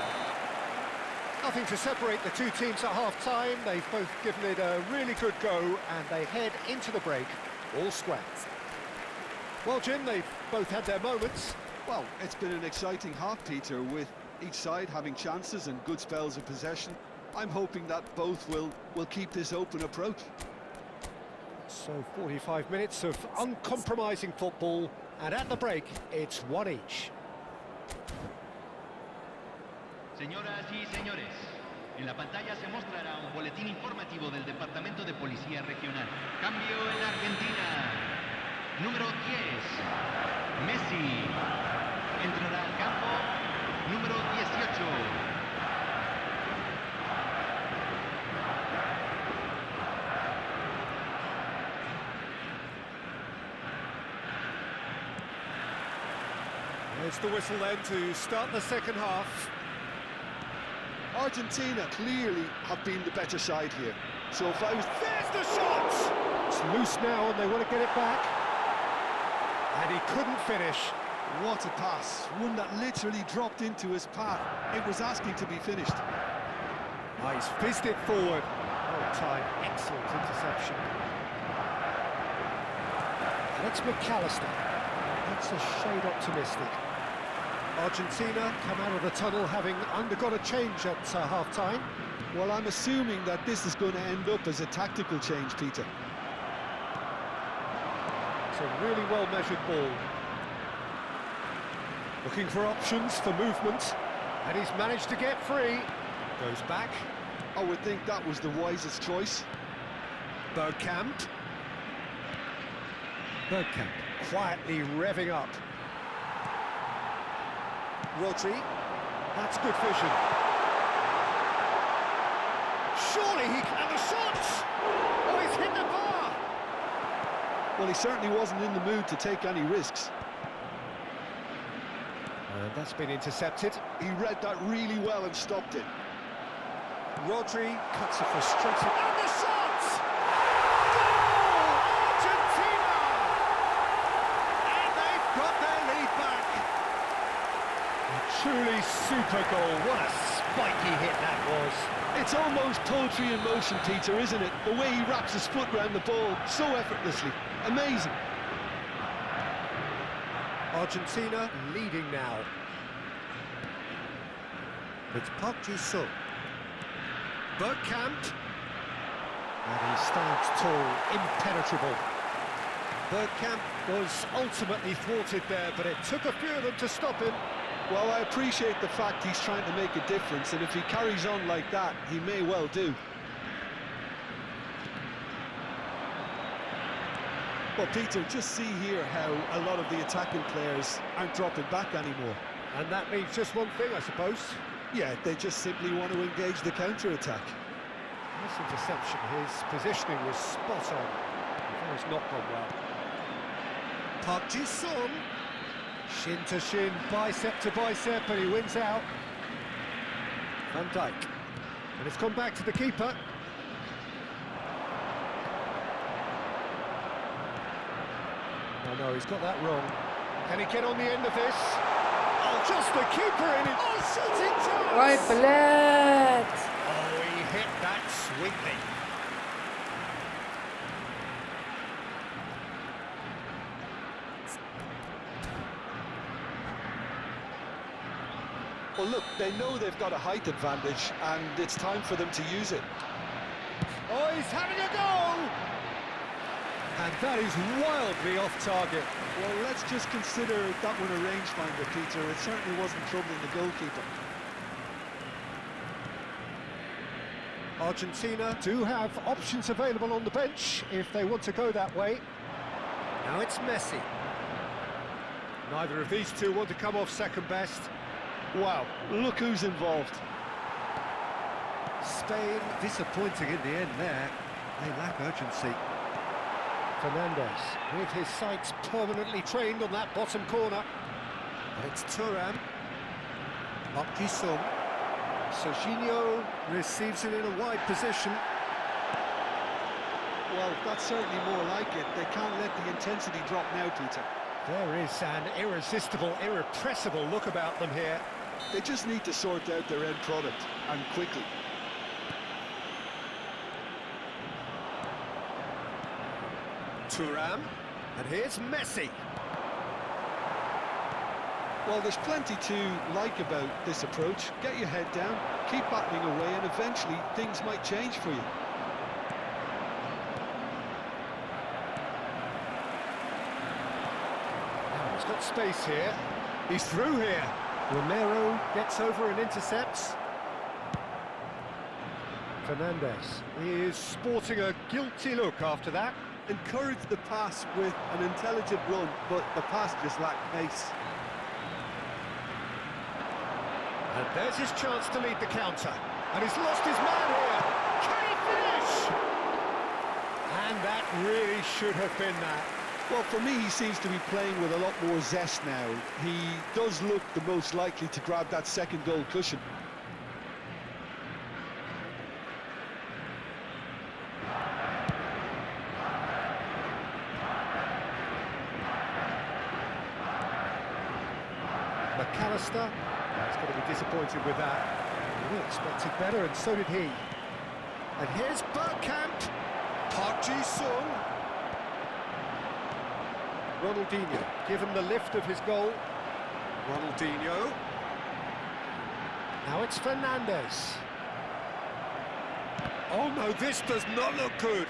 Nothing to separate the two teams at half-time. They've both given it a really good go, and they head into the break, all square. Well, Jim, they've both had their moments. Well, it's been an exciting half, Peter, with each side having chances and good spells of possession. I'm hoping that both will keep this open approach. So 45 minutes of uncompromising football, and at the break, it's one each. Señoras y señores, en la pantalla se mostrará un boletín informativo del Departamento de Policía Regional. Cambio en Argentina. Número 10, Messi. Entrará al campo, número 18. There's the whistle then to start the second half. Argentina clearly have been the better side here. So if I was... There's the shot! It's loose now and they want to get it back. And he couldn't finish. What a pass. One that literally dropped into his path. It was asking to be finished. Oh, he's fizzed it forward. Well timed, excellent interception. And it's McAllister. That's a shade optimistic. Argentina come out of the tunnel having undergone a change at half-time. Well, I'm assuming that this is going to end up as a tactical change, Peter. It's a really well-measured ball. Looking for options for movement, and he's managed to get free. Goes back. I would think that was the wisest choice. Bergkamp. Bergkamp quietly revving up. Rodri. That's good vision. Surely he can have a shot! Oh, he's hit the bar! Well, he certainly wasn't in the mood to take any risks. And that's been intercepted. He read that really well and stopped it. Rodri cuts a frustrated... And the shot! Goal! Argentina! And they've got their lead back. A truly super goal. What a spiky hit that was. It's almost poetry in motion, Peter, isn't it? The way he wraps his foot round the ball so effortlessly. Amazing. Argentina leading now. It's Park Ji-sung. Bergkamp. And he stands tall, impenetrable. Bergkamp was ultimately thwarted there, but it took a few of them to stop him. Well, I appreciate the fact he's trying to make a difference, and if he carries on like that, he may well do. Well, Peter, just see here how a lot of the attacking players aren't dropping back anymore. And that means just one thing, I suppose. Yeah, they just simply want to engage the counter-attack. This interception, his positioning was spot on. That has not gone well. Park Ji-sung. Shin to shin, bicep to bicep, and he wins out. Van Dijk. And it's gone back to the keeper. Oh no, he's got that wrong. Can he get on the end of this? Oh, just the keeper in it. Oh, shooting chance! Right, Blatt. Oh, he hit that sweetly. Well, look, they know they've got a height advantage, and it's time for them to use it. Oh, he's having a go! And that is wildly off target. Well, let's just consider that one a rangefinder, Peter. It certainly wasn't troubling the goalkeeper. Argentina do have options available on the bench if they want to go that way. Now it's Messi. Neither of these two want to come off second best. Wow, look who's involved. Spain disappointing in the end there. They lack urgency. Fernandez with his sights permanently trained on that bottom corner. But it's Thuram. Park Ji-sung. Serginho receives it in a wide position. Well, that's certainly more like it. They can't let the intensity drop now, Peter. There is an irresistible, irrepressible look about them here. They just need to sort out their end product, and quickly. Thuram, and here's Messi. Well, there's plenty to like about this approach. Get your head down, keep battling away, and eventually things might change for you. Now he's got space here. He's through here. Romero gets over and intercepts. Fernandez is sporting a guilty look after that. Encourage the pass with an intelligent run, but the pass just lacked pace. And there's his chance to lead the counter. And he's lost his man here. Can he finish? And that really should have been that. Well, for me, he seems to be playing with a lot more zest now. He does look the most likely to grab that second goal cushion. McAllister, he's going to be disappointed with that. We expected better, and so did he. And here's Bergkamp. Park Ji-sung. Ronaldinho, given the lift of his goal. Ronaldinho. Now it's Fernandez. Oh no, this does not look good.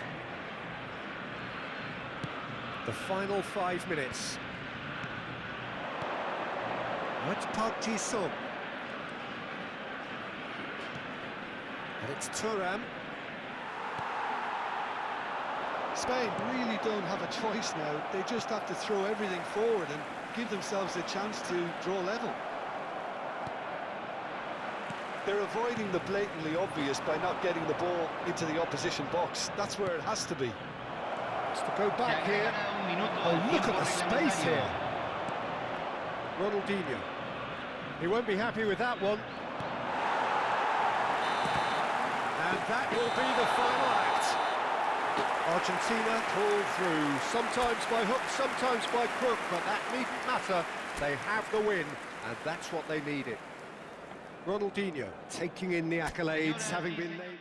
The final 5 minutes. It's Park Ji-sung. And it's Thuram. Spain really don't have a choice now. They just have to throw everything forward and give themselves a chance to draw level. They're avoiding the blatantly obvious by not getting the ball into the opposition box. That's where it has to be. It's to go back here. Oh, look at the space here. Ronaldinho. He won't be happy with that one. And that will be the final act. Argentina pulled through, sometimes by hook, sometimes by crook, but that needn't matter. They have the win, and that's what they needed. Ronaldinho taking in the accolades, having been named.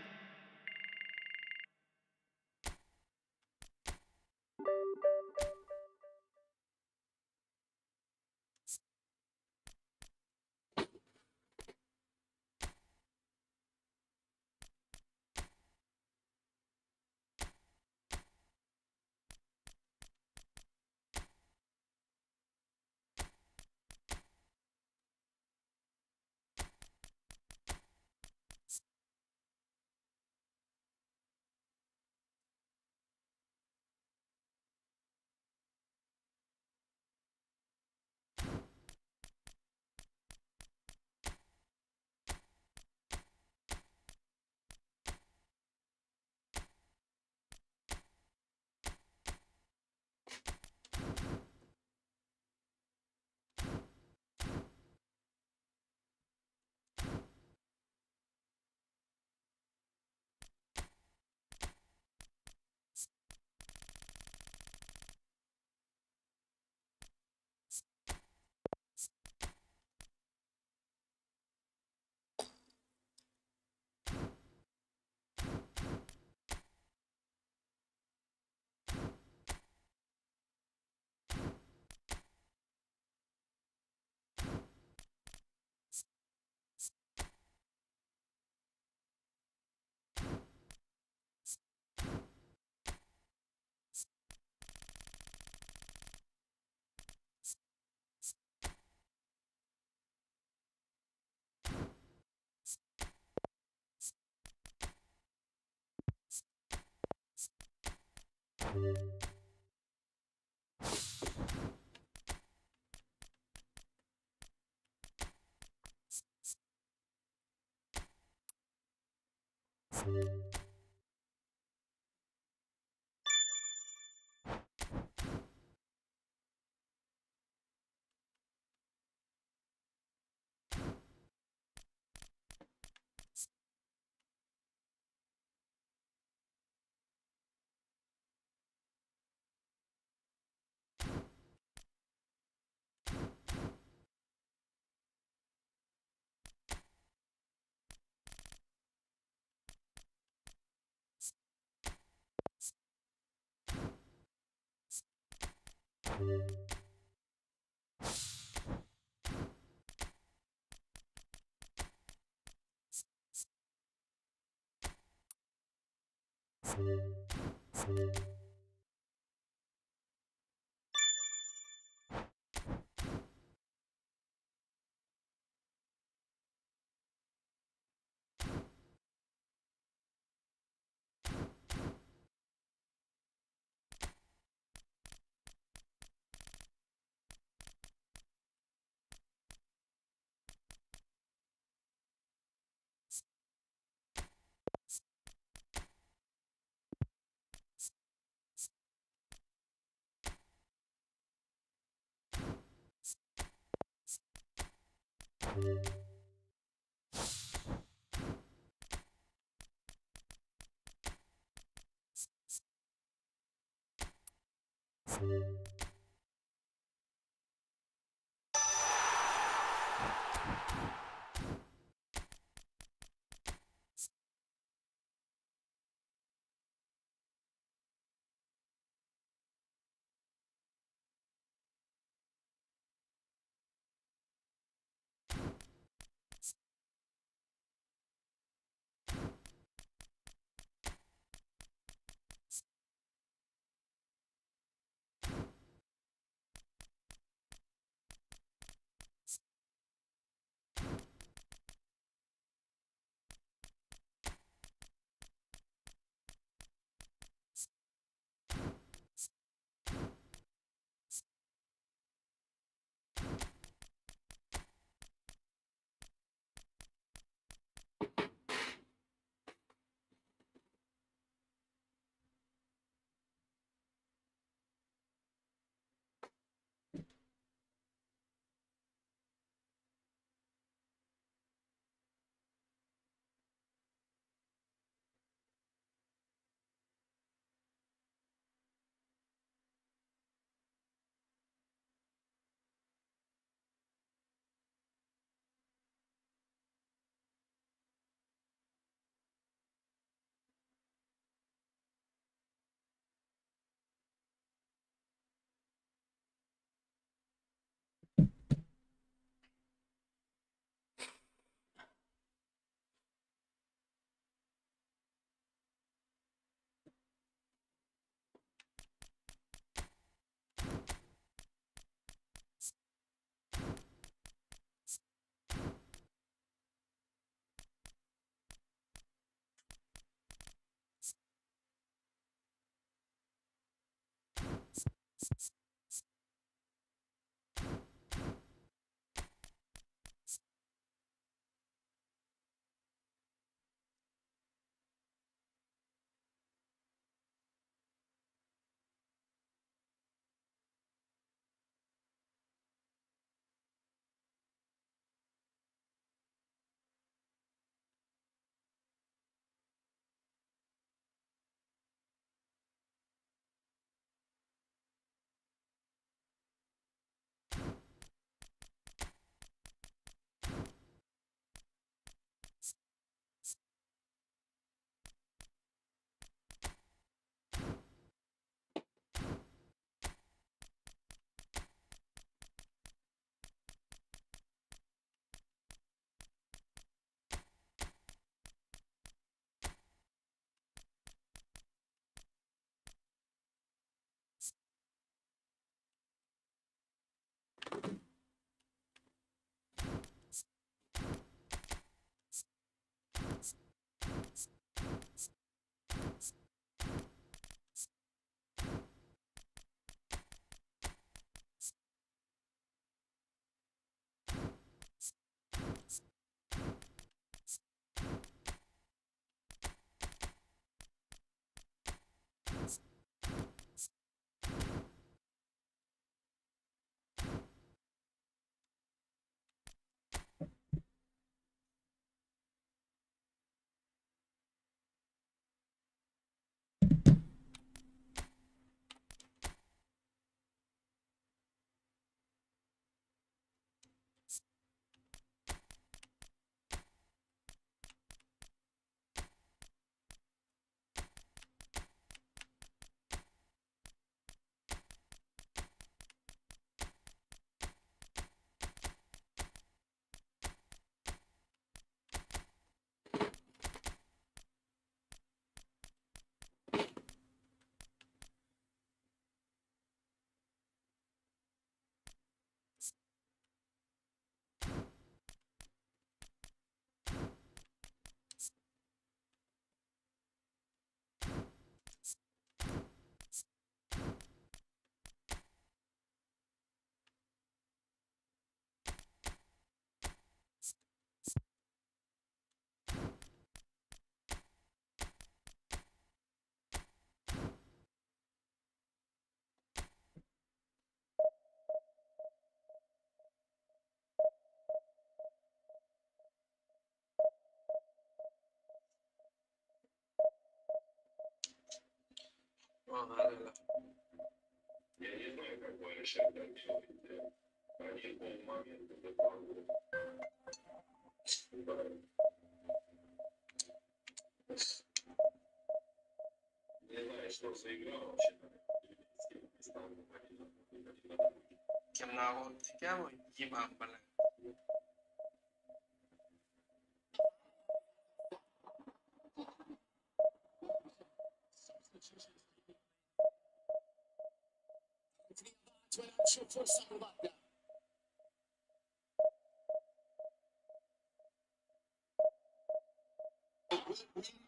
Chiamavo, ti chiamo Yimambala.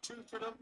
Two for them.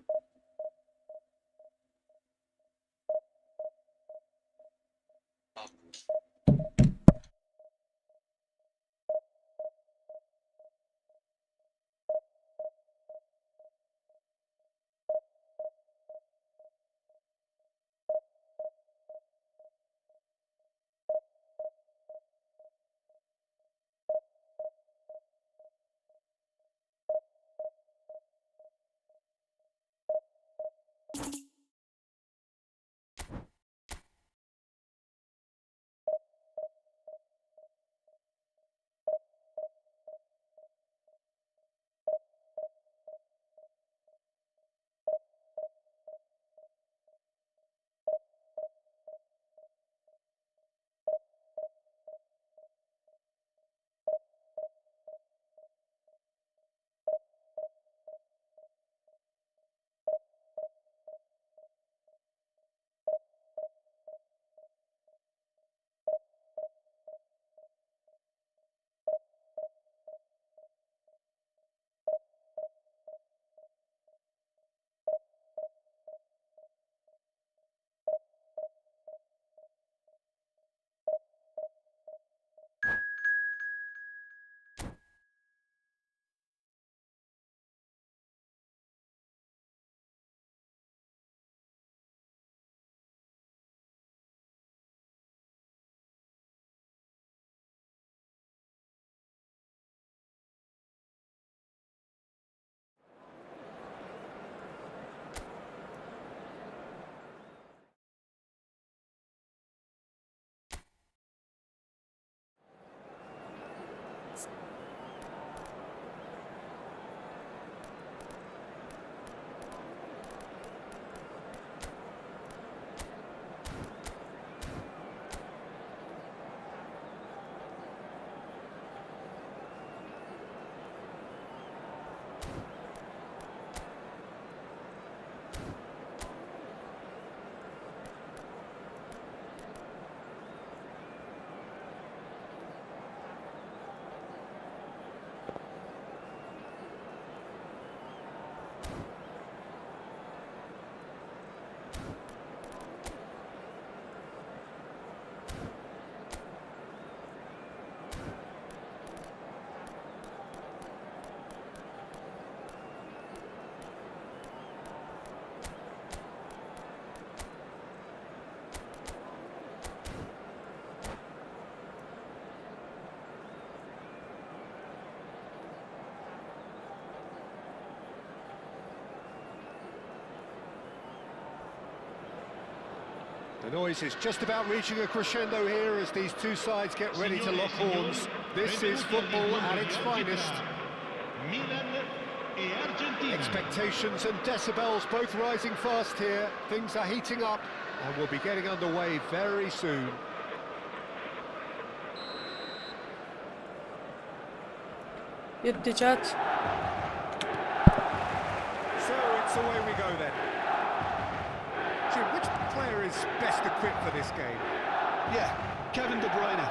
The noise is just about reaching a crescendo here as these two sides get ready to lock horns. This is football at its finest. Milan e Argentina. Expectations and decibels both rising fast here. Things are heating up and we'll be getting underway very soon. Yetti chat. So it's away we go then. Jim, which player is best equipped for this game? Yeah, Kevin De Bruyne.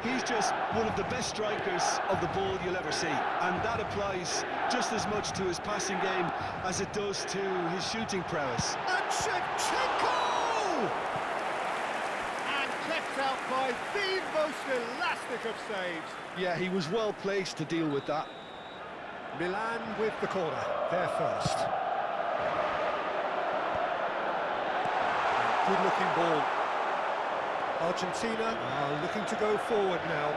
He's just one of the best strikers of the ball you'll ever see, and that applies just as much to his passing game as it does to his shooting prowess. And Shevchenko! And kept out by the most elastic of saves. Yeah, he was well placed to deal with that. Milan with the corner, there first. Good looking ball. Argentina are looking to go forward now.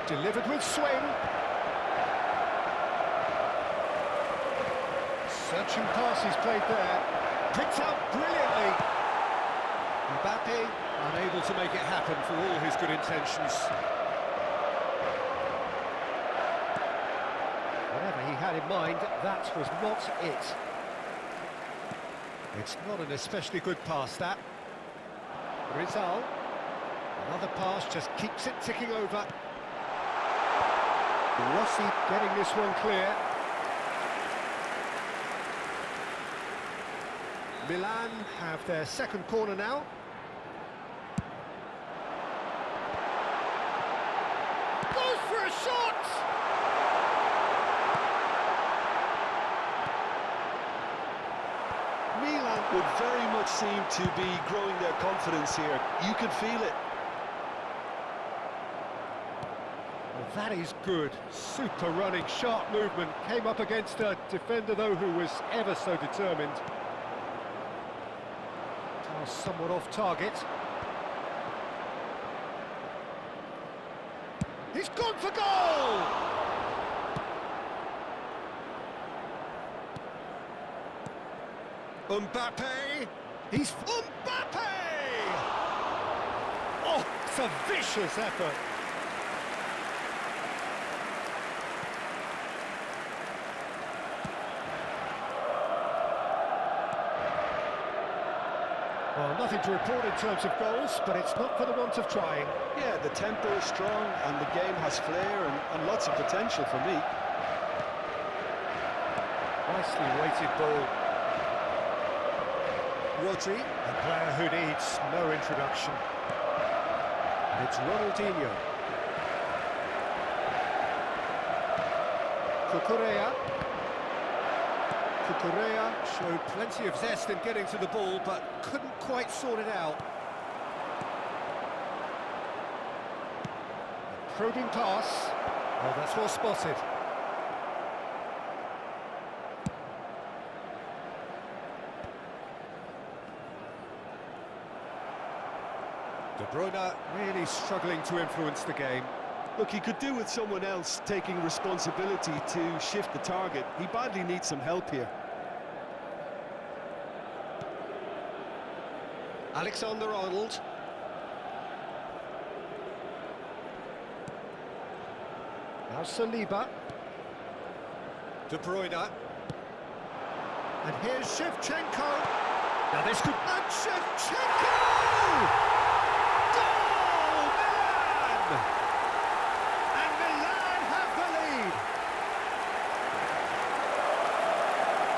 Delivered with swing. Searching passes played there. Picked out brilliantly. Mbappe unable to make it happen for all his good intentions. Whatever he had in mind, that was not it. It's not an especially good pass, that. Rizal. Another pass just keeps it ticking over. Rossi getting this one clear. Milan have their second corner now. Goes for a shot! Milan would very much seem to be growing their confidence here. You could feel it. Well, that is good. Super running, sharp movement. Came up against a defender, though, who was ever so determined. Pass somewhat off target. He's gone for goal! Mbappe! He's Mbappe! Oh, it's a vicious effort. Well, nothing to report in terms of goals, but it's not for the want of trying. Yeah, the tempo is strong and the game has flair and lots of potential for me. Nicely weighted ball. Rodri, a player who needs no introduction. It's Ronaldinho. Cucurella. Cucurella showed plenty of zest in getting to the ball, but couldn't quite sort it out. A probing pass. Oh, that's well spotted. De Bruyne really struggling to influence the game. Look, he could do with someone else taking responsibility to shift the target. He badly needs some help here. Alexander-Arnold. Now Saliba. De Bruyne. And here's Shevchenko. Now this could... And Shevchenko! Goal! Milan! And Milan have the lead.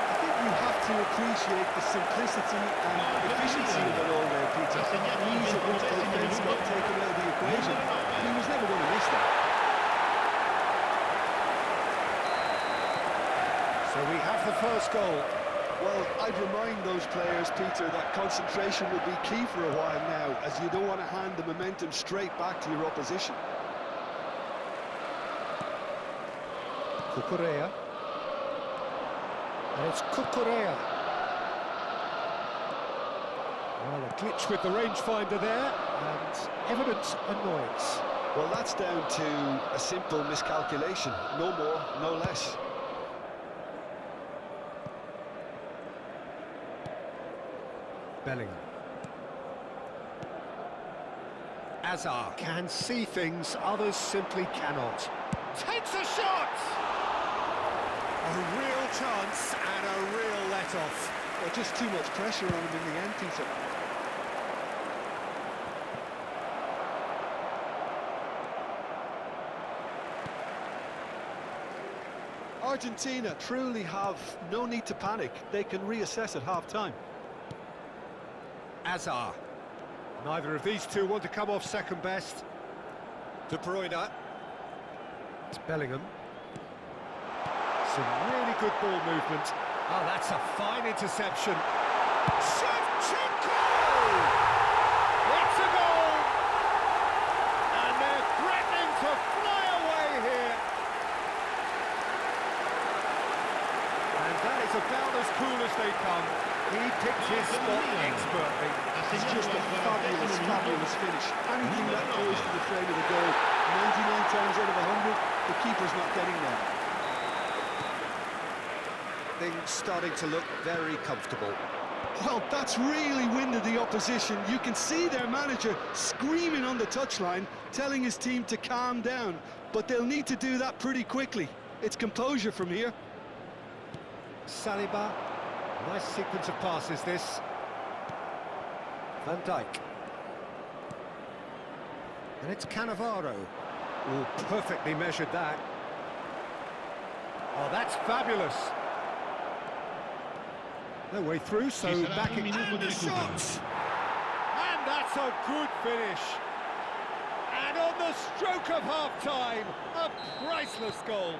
I think you have to appreciate the simplicity and efficiency of it all there, Peter. Ease at which both ends got taken out of the equation. He was never going to miss that. So we have the first goal. Well, I'd remind those players, Peter, that concentration will be key for a while now, as you don't want to hand the momentum straight back to your opposition. Cucurella. And it's Cucurella. Well, a glitch with the rangefinder there, and evident annoyance. Well, that's down to a simple miscalculation. No more, no less. Bellingham. Azar can see things others simply cannot. Takes a shot! A real chance and a real let-off. Well, just too much pressure on him in the end, Peter. Argentina truly have no need to panic. They can reassess at half-time. Azar. Neither of these two want to come off second best. De Bruyne. It's Bellingham. Some really good ball movement. Oh, that's a fine interception. Shevchenko! It's a goal! And they're threatening to fly away here. And that is about as cool as they come. He picked his spot expertly. It's just a fabulous, fabulous finish. Anything that goes to the frame of the goal, 99 times out of 100, the keeper's not getting there. Things starting to look very comfortable. Well, that's really winded the opposition. You can see their manager screaming on the touchline, telling his team to calm down. But they'll need to do that pretty quickly. It's composure from here. Saliba. Nice sequence of passes, this. Van Dijk. And it's Cannavaro. Oh, perfectly measured that. Oh, that's fabulous. No way through, so back in the shots. And that's a good finish. And on the stroke of half-time, a priceless goal.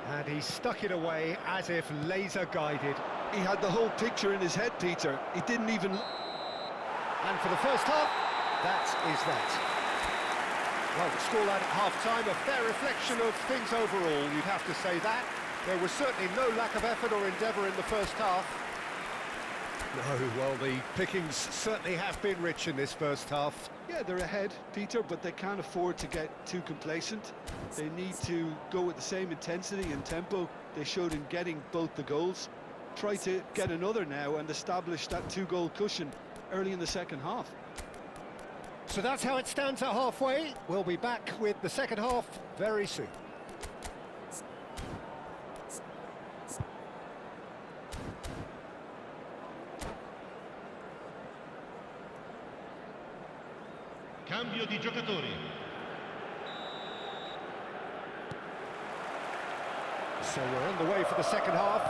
And he stuck it away as if laser-guided. He had the whole picture in his head, Peter. He didn't even... And for the first half, that is that. Well, the scoreline at half-time, a fair reflection of things overall, you'd have to say that. There was certainly no lack of effort or endeavour in the first half. No, well, the pickings certainly have been rich in this first half. Yeah, they're ahead, Peter, but they can't afford to get too complacent. They need to go with the same intensity and tempo they showed in getting both the goals. Try to get another now and establish that two-goal cushion early in the second half. So that's how it stands at halfway. We'll be back with the second half very soon. Cambio di giocatori. So we're on the way for the second half.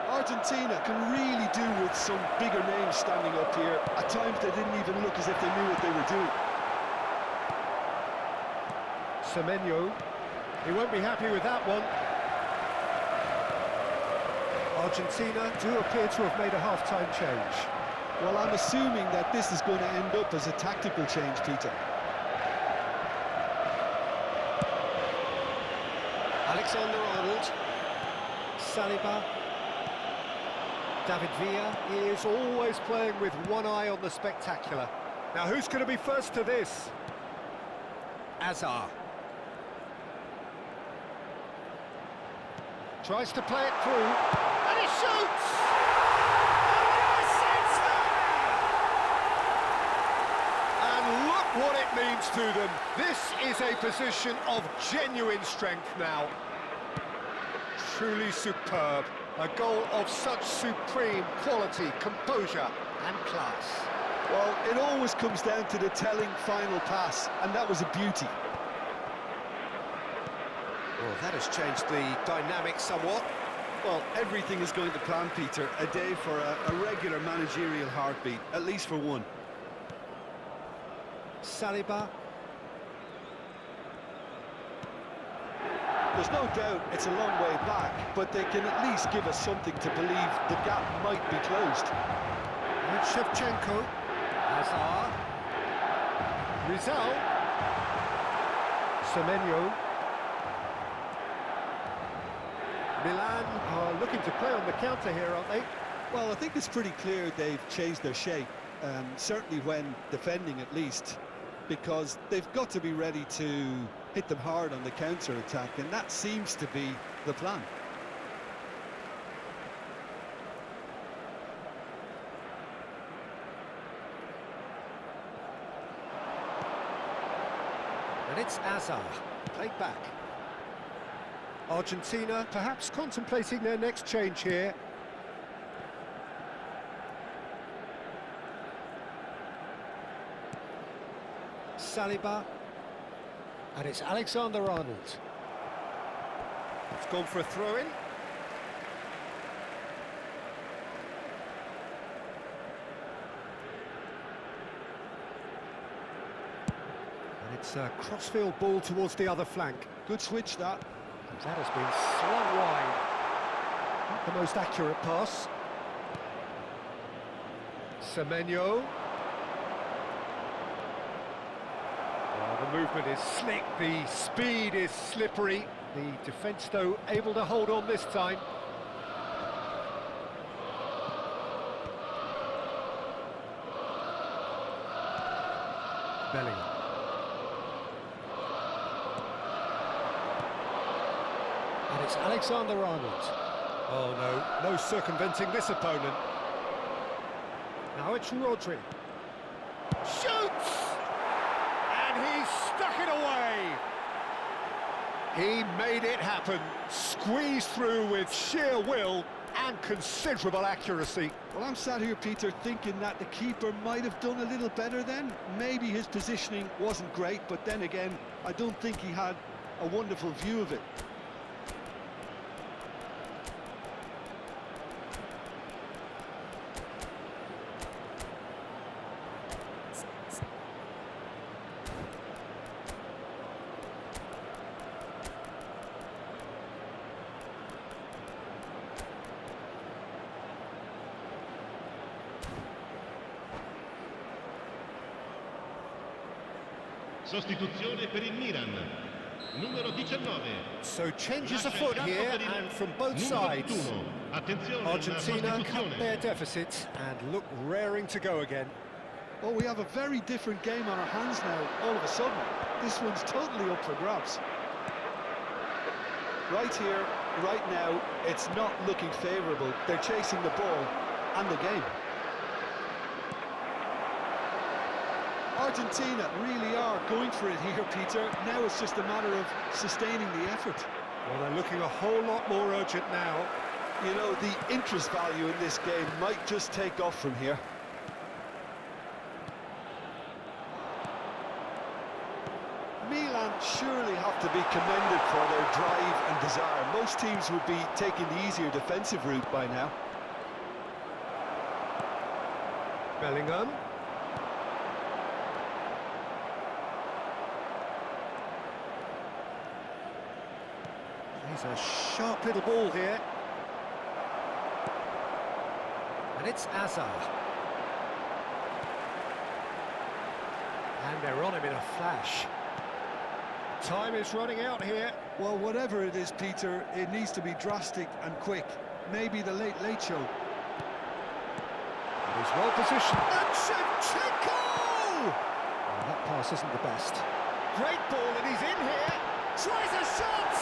Argentina can really do with some bigger names standing up here. At times they didn't even look as if they knew what they were doing. Semenyo, he won't be happy with that one. Argentina do appear to have made a half-time change. Well, I'm assuming that this is going to end up as a tactical change, Peter. Alexander-Arnold, Saliba, David Villa. He is always playing with one eye on the spectacular. Now, who's going to be first to this? Azar. Tries to play it through, and he shoots! And look what it means to them. This is a position of genuine strength now. Truly superb. A goal of such supreme quality, composure and class. Well, it always comes down to the telling final pass, and that was a beauty. Well, that has changed the dynamic somewhat. Well, everything is going to plan, Peter. A day for a regular managerial heartbeat, at least for one. Saliba. There's no doubt it's a long way back, but they can at least give us something to believe the gap might be closed. And Shevchenko. Azar. Rizal. Semenyo. Milan are looking to play on the counter here, aren't they? Well, I think it's pretty clear they've changed their shape, certainly when defending at least, because they've got to be ready to hit them hard on the counter-attack, and that seems to be the plan. And it's Azar, played back. Argentina perhaps contemplating their next change here. Saliba. And it's Alexander-Arnold. It's gone for a throw-in. And it's a crossfield ball towards the other flank. Good switch, that. That has been slung wide. Not the most accurate pass. Semenyo. Well, the movement is slick, the speed is slippery. The defence, though, able to hold on this time. Bellingham. And it's Alexander-Arnold. Oh, no circumventing this opponent. Now it's Rodri. Shoots! And he stuck it away! He made it happen, squeezed through with sheer will and considerable accuracy. Well, I'm sat here, Peter, thinking that the keeper might have done a little better then. Maybe his positioning wasn't great, but then again, I don't think he had a wonderful view of it. Sostituzione per il Milan. Numero 19. So changes afoot here, and from both sides. Argentina cut their deficit and look raring to go again. Well, we have a very different game on our hands now, all of a sudden. This one's totally up for grabs. Right here, right now, it's not looking favourable. They're chasing the ball and the game. Argentina really are going for it here, Peter. Now it's just a matter of sustaining the effort. Well, they're looking a whole lot more urgent now. You know, the interest value in this game might just take off from here. Milan surely have to be commended for their drive and desire. Most teams would be taking the easier defensive route by now. Bellingham. He's a sharp little ball here. And it's Azar. And they're on him in a flash. Time is running out here. Well, whatever it is, Peter, it needs to be drastic and quick. Maybe the late show. And he's well positioned. And Shevchenko! Oh, that pass isn't the best. Great ball, and he's in here. Tries a shot!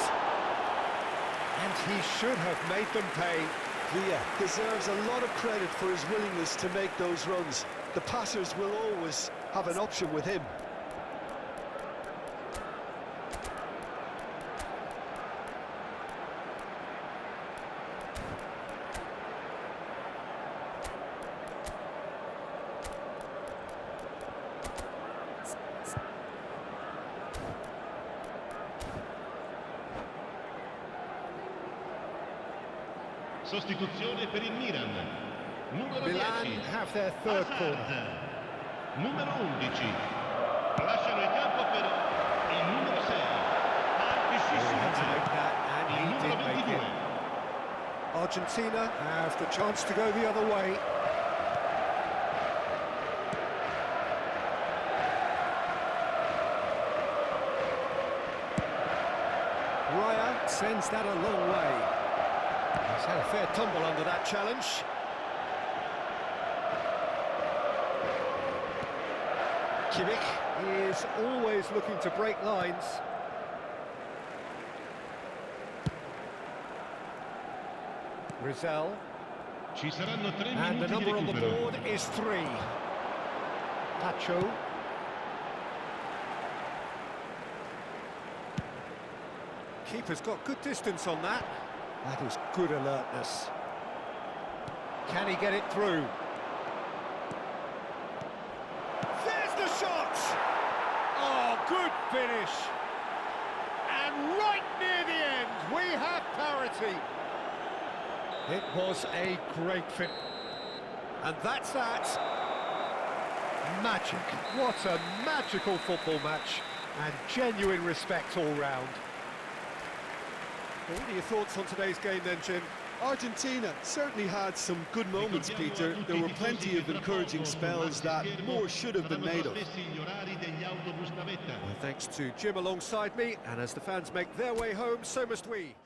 And he should have made them pay. Villa deserves a lot of credit for his willingness to make those runs. The passers will always have an option with him. Sostituzione per il Milan. Numero Milan 10. have their third corner. Numero 11. Lasciano il campo per il numero 6. He had to make that, and Il he numero did make 22. it. Argentina have the chance to go the other way. Raya sends that a long way. He's had a fair tumble under that challenge. Kimmich is always looking to break lines. Rizal. Ci saranno 3 And the minuti di number on the recupero. board is 3. Pacho. Keeper's got good distance on that. That is good alertness. Can he get it through? There's the shot! Oh, good finish. And right near the end, we have parity. It was a great finish. And that's that. Magic. What a magical football match. And genuine respect all round. What are your thoughts on today's game then, Jim? Argentina certainly had some good moments, Peter. There were plenty of encouraging spells that more should have been made of. Well, thanks to Jim alongside me, and as the fans make their way home, so must we.